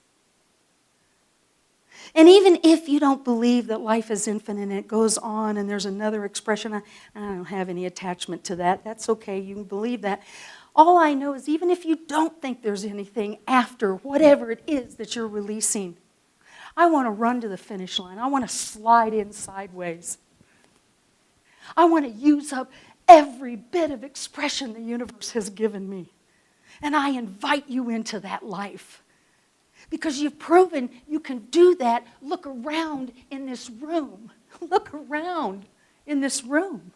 And even if you don't believe that life is infinite and it goes on and there's another expression, I don't have any attachment to that. That's okay. You can believe that. All I know is even if you don't think there's anything after whatever it is that you're releasing, I want to run to the finish line. I want to slide in sideways. I want to use up every bit of expression the universe has given me. And I invite you into that life. Because you've proven you can do that. Look around in this room. Look around in this room.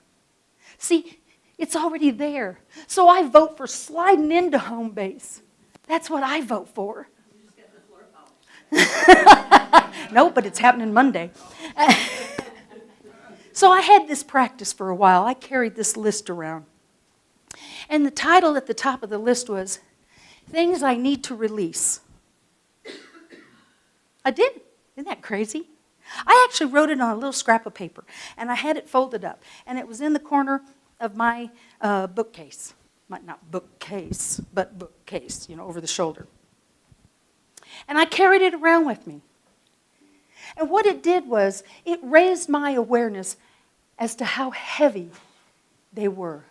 See, it's already there. So I vote for sliding into home base. That's what I vote for. No, but it's happening Monday. So I had this practice for a while. I carried this list around. And the title at the top of the list was, Things I Need to Release. I did. Isn't that crazy? I actually wrote it on a little scrap of paper, and I had it folded up, and it was in the corner of my bookcase. Not bookcase, but bookcase, over the shoulder. And I carried it around with me. And what it did was, it raised my awareness as to how heavy They were.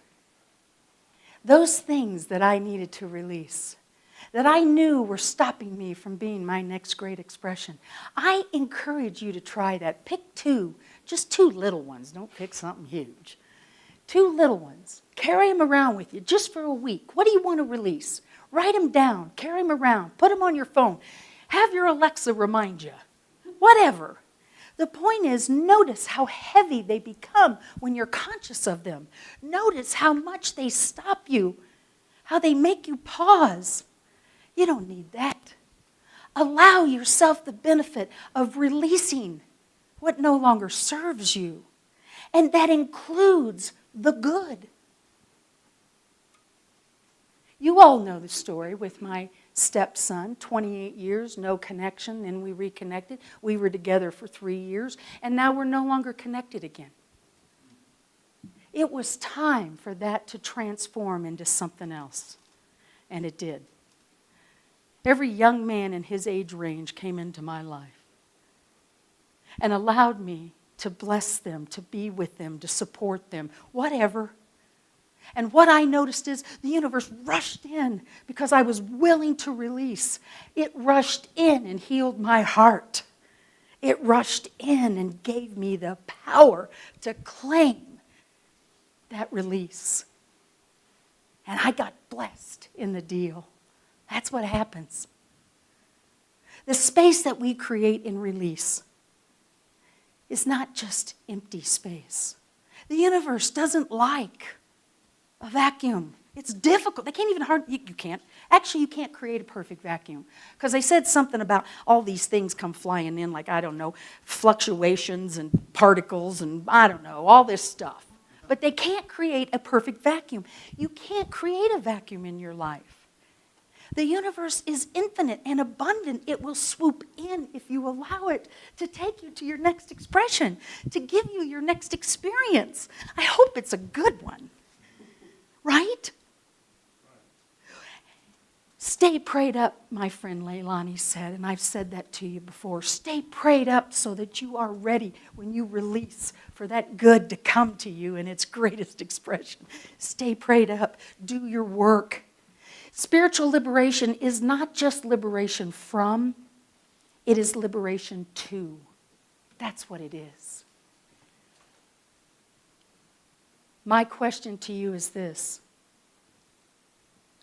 Those things that I needed to release, that I knew were stopping me from being my next great expression. I encourage you to try that. Pick two, just two little ones. Don't pick something huge. Two little ones. Carry them around with you just for a week. What do you want to release? Write them down. Carry them around. Put them on your phone. Have your Alexa remind you. Whatever. The point is, notice how heavy they become when you're conscious of them. Notice how much they stop you, how they make you pause. You don't need that. Allow yourself the benefit of releasing what no longer serves you. And that includes the good. You all know the story with my stepson, 28 years, no connection, then we reconnected. We were together for 3 years, and now we're no longer connected again. It was time for that to transform into something else, and it did. Every young man in his age range came into my life and allowed me to bless them, to be with them, to support them, whatever. And what I noticed is the universe rushed in because I was willing to release. It rushed in and healed my heart. It rushed in and gave me the power to claim that release. And I got blessed in the deal. That's what happens. The space that we create in release is not just empty space. The universe doesn't like a vacuum. It's difficult. They can't even you can't. Actually, you can't create a perfect vacuum. Because they said something about all these things come flying in, like, I don't know, fluctuations and particles and I don't know, all this stuff. But they can't create a perfect vacuum. You can't create a vacuum in your life. The universe is infinite and abundant. It will swoop in if you allow it to take you to your next expression, to give you your next experience. I hope it's a good one. Right? Stay prayed up, my friend Leilani said, and I've said that to you before. Stay prayed up so that you are ready when you release for that good to come to you in its greatest expression. Stay prayed up. Do your work. Spiritual liberation is not just liberation from, it is liberation to. That's what it is. My question to you is this.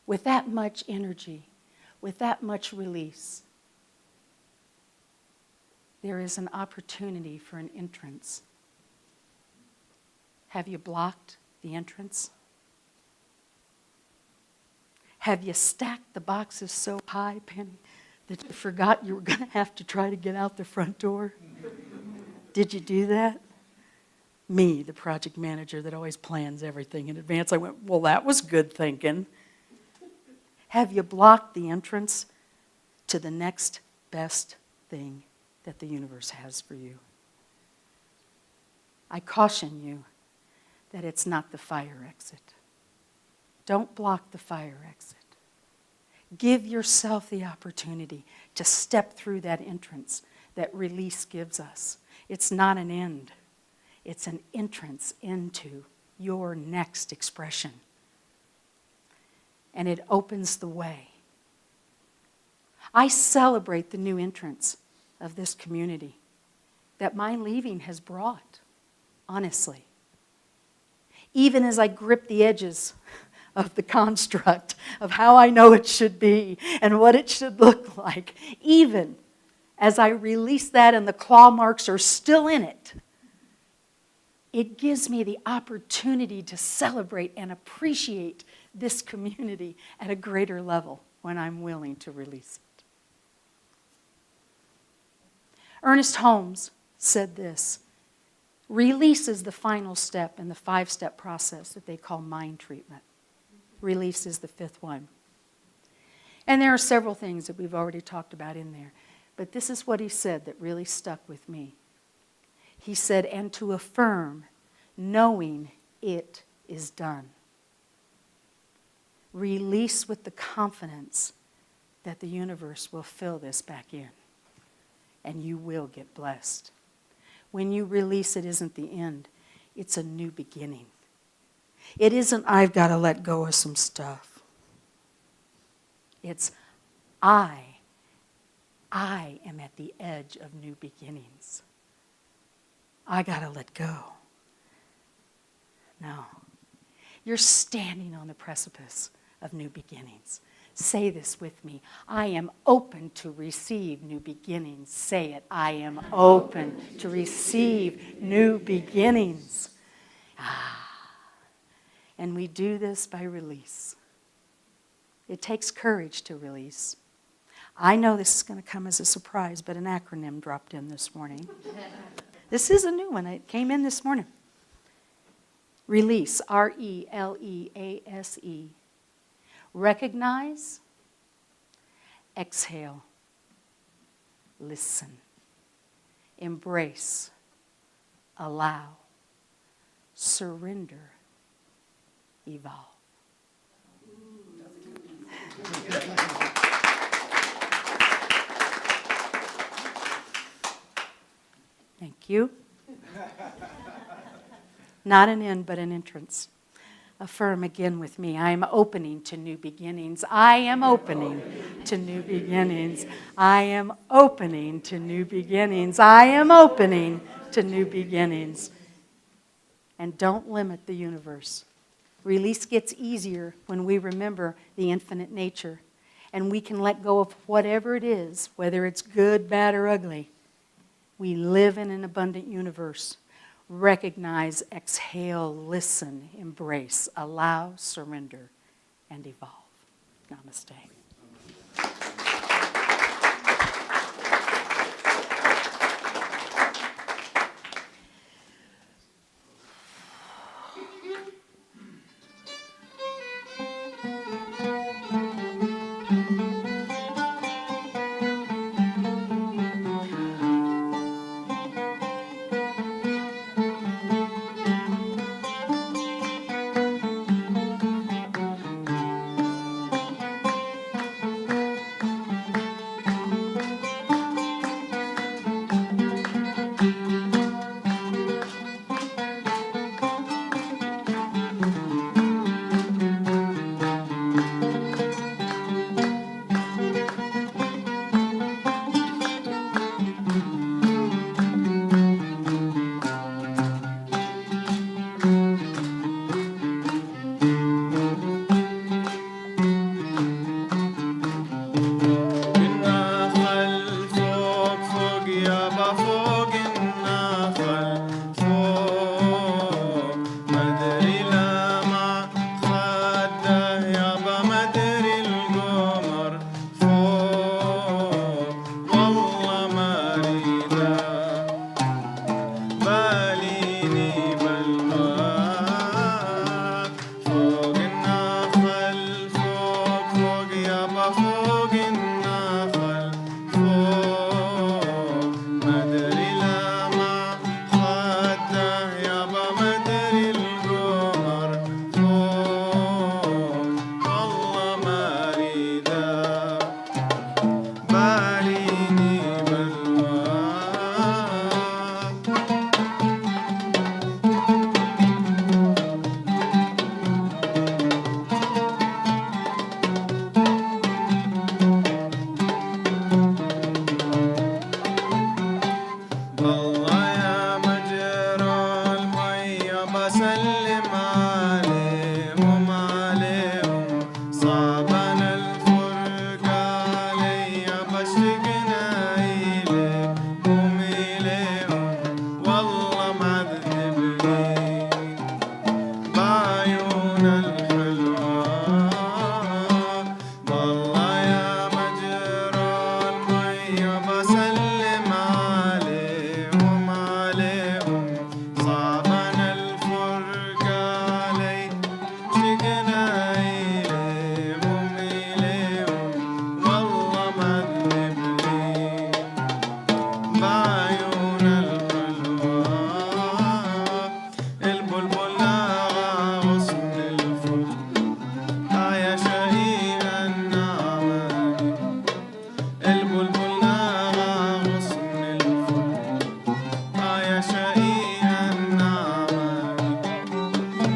With that much energy, with that much release, there is an opportunity for an entrance. Have you blocked the entrance? Have you stacked the boxes so high, Penny, that you forgot you were going to have to try to get out the front door? Did you do that? Me, the project manager that always plans everything in advance, I went, well, that was good thinking. Have you blocked the entrance to the next best thing that the universe has for you? I caution you that it's not the fire exit. Don't block the fire exit. Give yourself the opportunity to step through that entrance that release gives us. It's not an end. It's an entrance into your next expression. And it opens the way. I celebrate the new entrance of this community that my leaving has brought, honestly. Even as I grip the edges of the construct of how I know it should be and what it should look like, even as I release that and the claw marks are still in it, it gives me the opportunity to celebrate and appreciate this community at a greater level when I'm willing to release it. Ernest Holmes said this, release is the final step in the 5-step process that they call mind treatment. Release is the 5th one. And there are several things that we've already talked about in there, but this is what he said that really stuck with me. He said, and to affirm, knowing it is done. Release with the confidence that the universe will fill this back in, and you will get blessed. When you release, it isn't the end. It's a new beginning. It isn't, I've got to let go of some stuff. It's, I am at the edge of new beginnings. I got to let go. No. You're standing on the precipice of new beginnings. Say this with me. I am open to receive new beginnings. Say it. I am open to receive new beginnings. And we do this by release. It takes courage to release. I know this is going to come as a surprise, but an acronym dropped in this morning. This is a new one. It came in this morning. Release, R-E-L-E-A-S-E. Recognize, exhale, listen, embrace, allow, surrender, evolve. Thank you. Not an end, but an entrance. Affirm again with me. I am opening to new beginnings. I am opening to new beginnings. I am opening to new beginnings. I am opening to new beginnings. And don't limit the universe. Release gets easier when we remember the infinite nature. And we can let go of whatever it is, whether it's good, bad, or ugly. We live in an abundant universe. Recognize, exhale, listen, embrace, allow, surrender, and evolve. Namaste.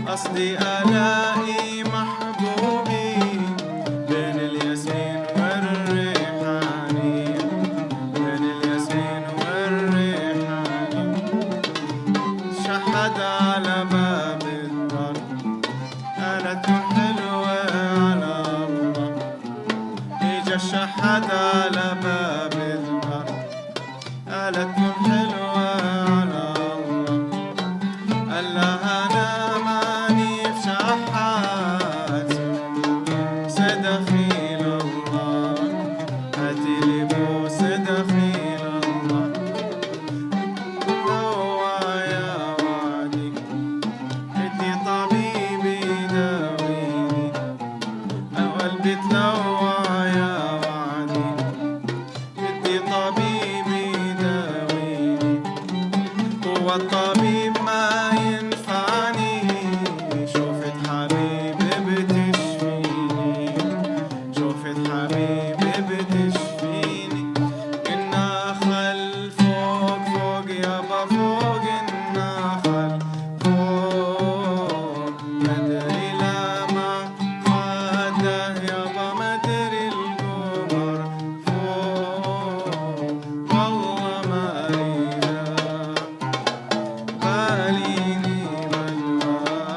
قصدي ألاقي محبوبي بين الياسمين والريحاني، بين الياسمين والريحاني. شحد على باب الدار قالت حلوة على الله. إجا شحد على باب الدار قالت حلوة على الله. قال لها أنا ماني في شحات، سدخيل الله، هاتيلي بوس دخيل الله. هو يا وعدي ادي طبيبي داويني، قلبي تلوى يا وعدي ادي طبيبي داويني. هو الطبيب ما ينفعني، شوفت حبيبي بتشفيني، شوفت حبيبي بتشفيني. النخل فوق فوق يابا فوق النخل فوق، مدري لما خده يابا مدري القمر فوق. والله ما لينا باليني بلواه،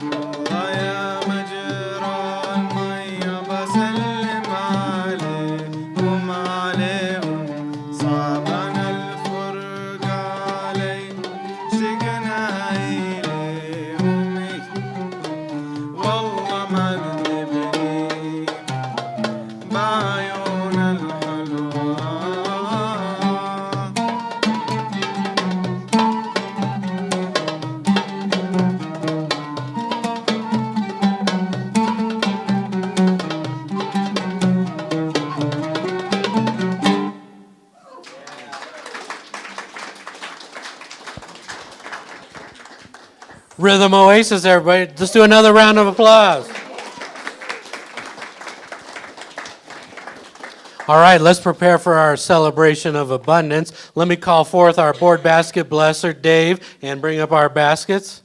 والله يا مجرى المية بسلم عليكم عليهم. صعبنا الفرق علي شقنا إليهم، والله ما ندبني بعيون الحلوة. Rhythm Oasis, everybody. Let's do another round of applause. All right, let's prepare for our celebration of abundance. Let me call forth our board basket blesser, Dave, and bring up our baskets.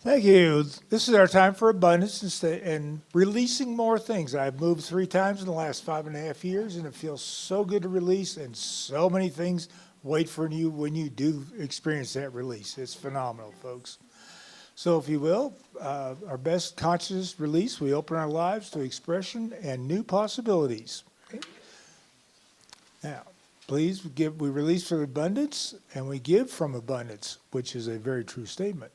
Thank you. This is our time for abundance and releasing more things. I've moved 3 times in the last 5.5 years, and it feels so good to release, and so many things wait for you when you do experience that release. It's phenomenal, folks. So if you will, our best conscious release, we open our lives to expression and new possibilities. Okay? Now, please, we release from abundance, and we give from abundance, which is a very true statement.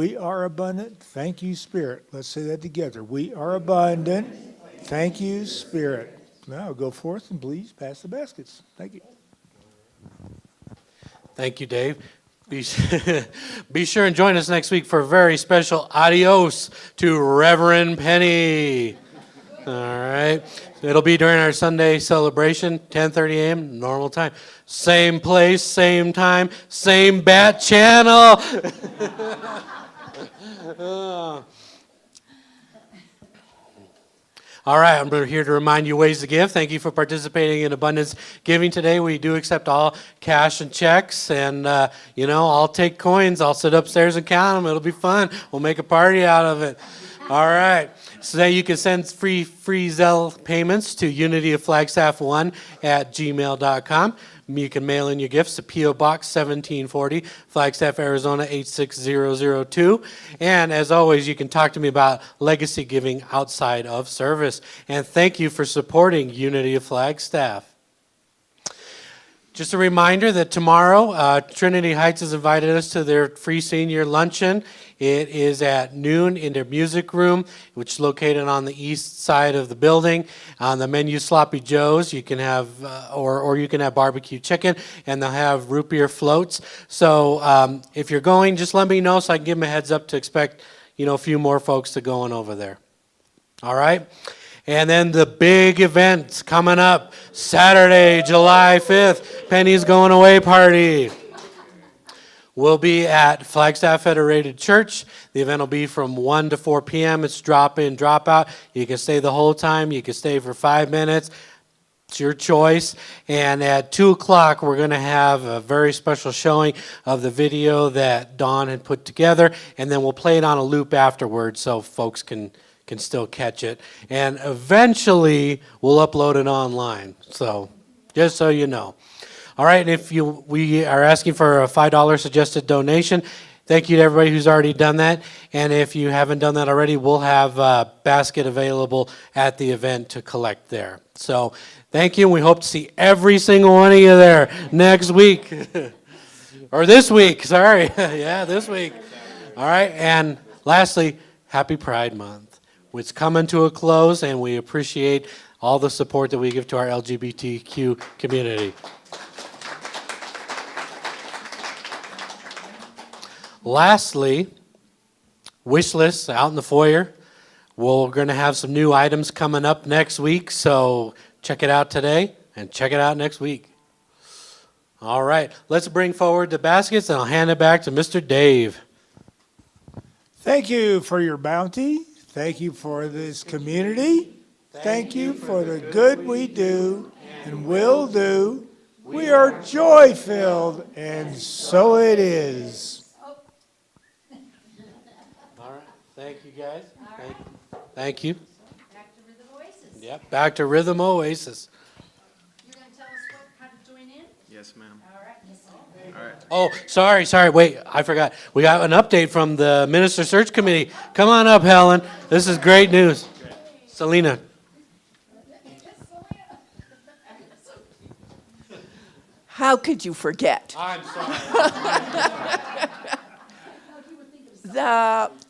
We are abundant. Thank you, Spirit. Let's say that together. We are abundant. Thank you, Spirit. Now go forth and please pass the baskets. Thank you. Thank you, Dave. Be sure and join us next week for a very special adios to Reverend Penny. All right. It'll be during our Sunday celebration, 10:30 a.m., normal time. Same place, same time, same bat channel. All right, I'm here to remind you ways to give. Thank you for participating in Abundance Giving today. We do accept all cash and checks, and I'll take coins. I'll sit upstairs and count them. It'll be fun. We'll make a party out of it. All right. So now you can send free Zelle payments to unityoflagstaff1@gmail.com. You can mail in your gifts to P.O. Box 1740, Flagstaff, Arizona 86002. And as always, you can talk to me about legacy giving outside of service. And thank you for supporting Unity of Flagstaff. Just a reminder that tomorrow, Trinity Heights has invited us to their free senior luncheon. It is at noon in their music room, which is located on the east side of the building. On the menu, Sloppy Joe's. You can have, or you can have barbecue chicken, and they'll have root beer floats. So if you're going, just let me know so I can give them a heads up to expect, a few more folks to go on over there. All right. And then the big event coming up Saturday, July 5th, Penny's Going Away Party. We'll be at Flagstaff Federated Church. The event will be from 1 to 4 p.m. It's drop in, drop out. You can stay the whole time. You can stay for 5 minutes. It's your choice. And at 2 o'clock, we're going to have a very special showing of the video that Dawn had put together, and then we'll play it on a loop afterwards so folks can still catch it. And eventually, we'll upload it online. So just so you know. All right, and we are asking for a $5 suggested donation. Thank you to everybody who's already done that. And if you haven't done that already, we'll have a basket available at the event to collect there. So thank you, and we hope to see every single one of you there next week. Or this week, sorry. Yeah, this week. All right, and lastly, happy Pride Month. It's coming to a close, and we appreciate all the support that we give to our LGBTQ community. Lastly, wish lists out in the foyer. We're going to have some new items coming up next week, so check it out today and check it out next week. All right, let's bring forward the baskets, and I'll hand it back to Mr. Dave. Thank you for your bounty. Thank you for this community. Thank you for the good we do and will do. We are joy-filled, and so it is. All right, thank you guys. Thank you. Back to Rhythm Oasis. Yep, back to Rhythm Oasis. You're going to tell us how to join in? Yes, ma'am. All right. All right. Oh, sorry, wait, I forgot. We got an update from the Minister Search Committee. Come on up, Helen. This is great news. Selena. How could you forget? I'm sorry.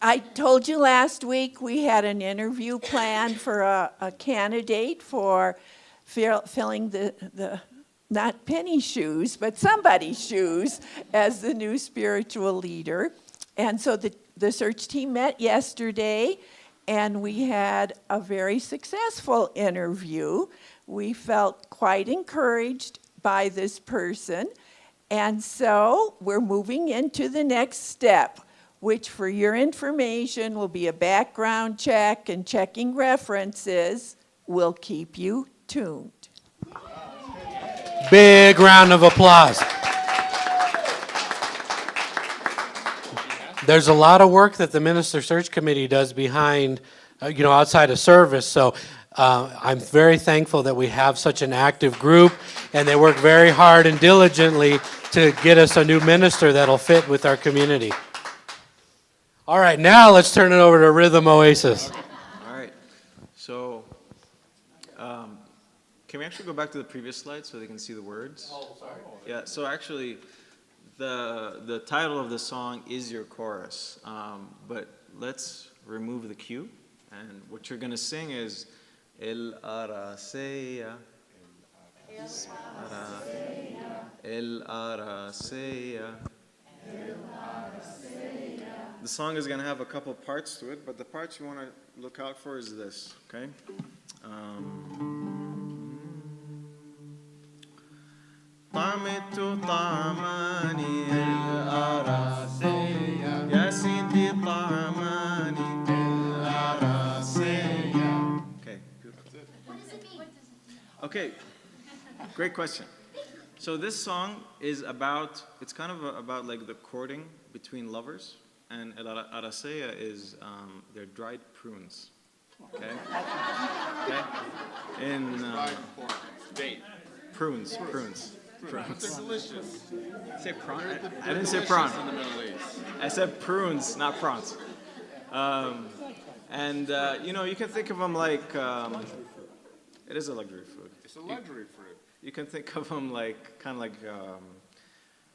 I told you last week we had an interview planned for a candidate for filling the not Penny's shoes, but somebody's shoes as the new spiritual leader. And so the search team met yesterday, and we had a very successful interview. We felt quite encouraged by this person. And so we're moving into the next step, which for your information will be a background check and checking references. Will keep you tuned. Big round of applause. There's a lot of work that the Minister Search Committee does behind, outside of service. So I'm very thankful that we have such an active group, and they work very hard and diligently to get us a new minister that'll fit with our community. All right, now let's turn it over to Rhythm Oasis. All right. So, can we actually go back to the previous slide so they can see the words? Oh, sorry. Yeah. So actually, the title of the song is your chorus, but let's remove the cue, and what you're gonna sing is El Araseya. El Araseya. The song is going to have a couple parts to it, but the parts you want to look out for is this, okay? طعمت طعماني الأراسية يا سيدي طعماني الأراسية. Okay, beautiful. What does it mean? Okay, great question. So this song is about, it's kind of about like the courting between lovers, and el araseya is, they're dried prunes, okay? Okay? In, prunes. But they're delicious. Say prawn? I They're didn't say delicious prawn. in the Middle East. I said prunes, not prawns. You can think of them like, it is a luxury food. It's a luxury fruit. You can think of them like, kind of like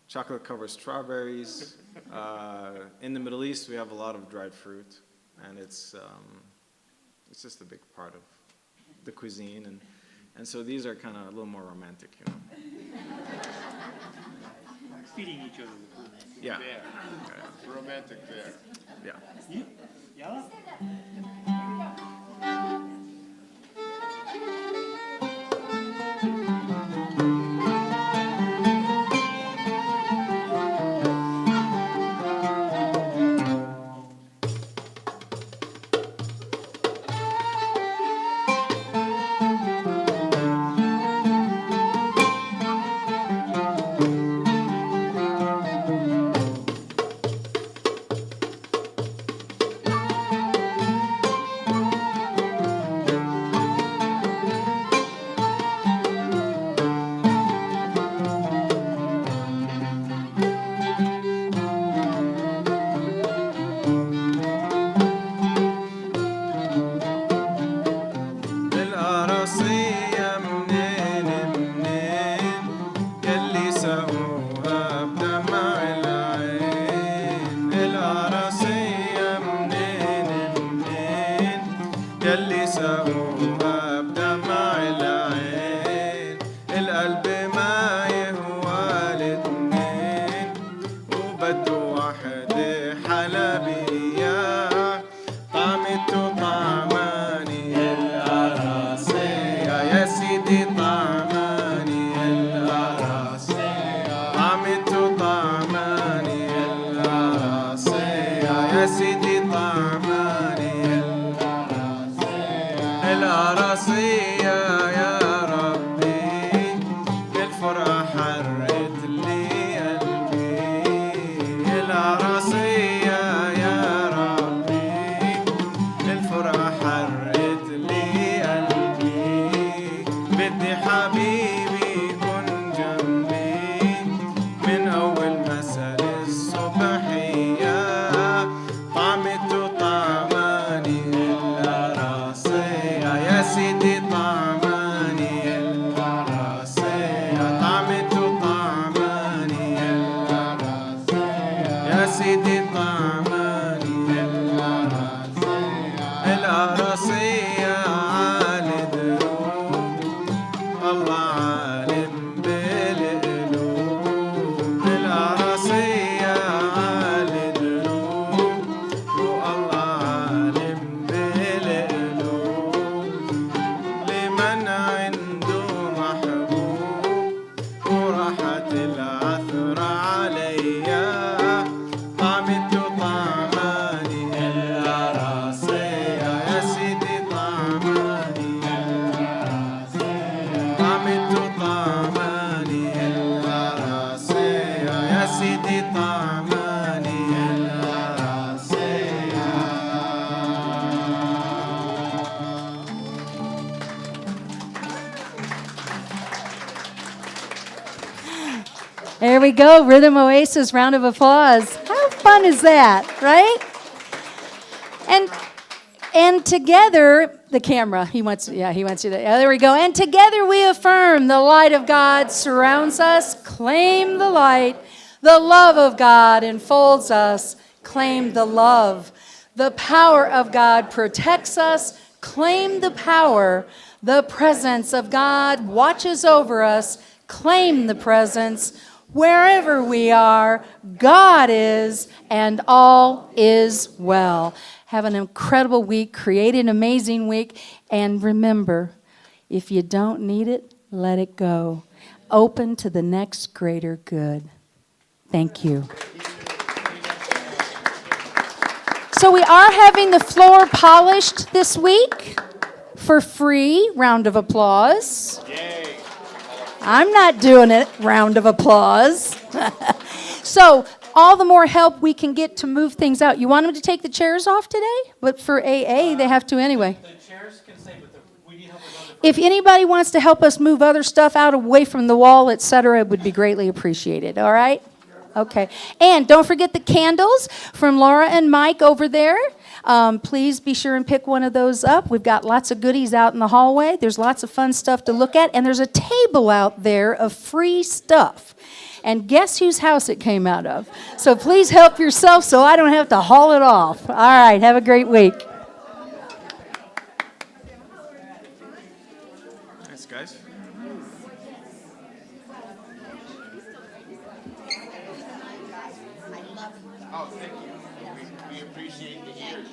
chocolate-covered strawberries. In the Middle East, we have a lot of dried fruit, and it's just a big part of the cuisine, and so these are kind of a little more romantic, Feeding each other the food. Yeah. There. Romantic there. Yeah. Yeah. حبة وحدة حلبية طعمت طعماني القراصية يا سيدي طعماني القراصية طعمت طعماني القراصية يا سيدي طعماني القراصية يا ربي بالفرحة حرت لي قلبي القراصية يا ربي بالفرحة حرت لي قلبي بدي حبيبي يكون جنبي من أول مساء الصبحية طعمت طعماني القراصية يا سيدي طعماني القراصية طعمت طعماني القراصية يا سيدي طعماني القراصية عالي دروب الله عالم بالقلوب القراصية عالي دروب والله عالم بالقلوب لمن عنده محبوب وراحت العثرة عليا طعمت طعماني القراصية يا سيدي طعماني القراصية طعمت طعماني القراصية يا سيدي طعماني القراصية There we go, Rhythm Oasis, round of applause. How fun is that, right? And together, the camera, he wants you to, there we go. And together we affirm the light of God surrounds us, claim the light. The love of God enfolds us, claim the love. The power of God protects us, claim the power. The presence of God watches over us, claim the presence. Wherever we are, God is, and all is well. Have an incredible week. Create an amazing week. And remember, if you don't need it, let it go. Open to the next greater good. Thank you. So we are having the floor polished this week for free. Round of applause. I'm not doing it. Round of applause. So all the more help we can get to move things out. You want them to take the chairs off today? But for AA, they have to anyway. The chairs can stay, but we need help with other. If anybody wants to help us move other stuff out away from the wall, etc., it would be greatly appreciated. All right? Okay. And don't forget the candles from Laura and Mike over there. Please be sure and pick one of those up. We've got lots of goodies out in the hallway. There's lots of fun stuff to look at. And there's a table out there of free stuff. And guess whose house it came out of? So please help yourself so I don't have to haul it off. All right. Have a great week. Thanks, guys. Oh, thank you. We appreciate the years.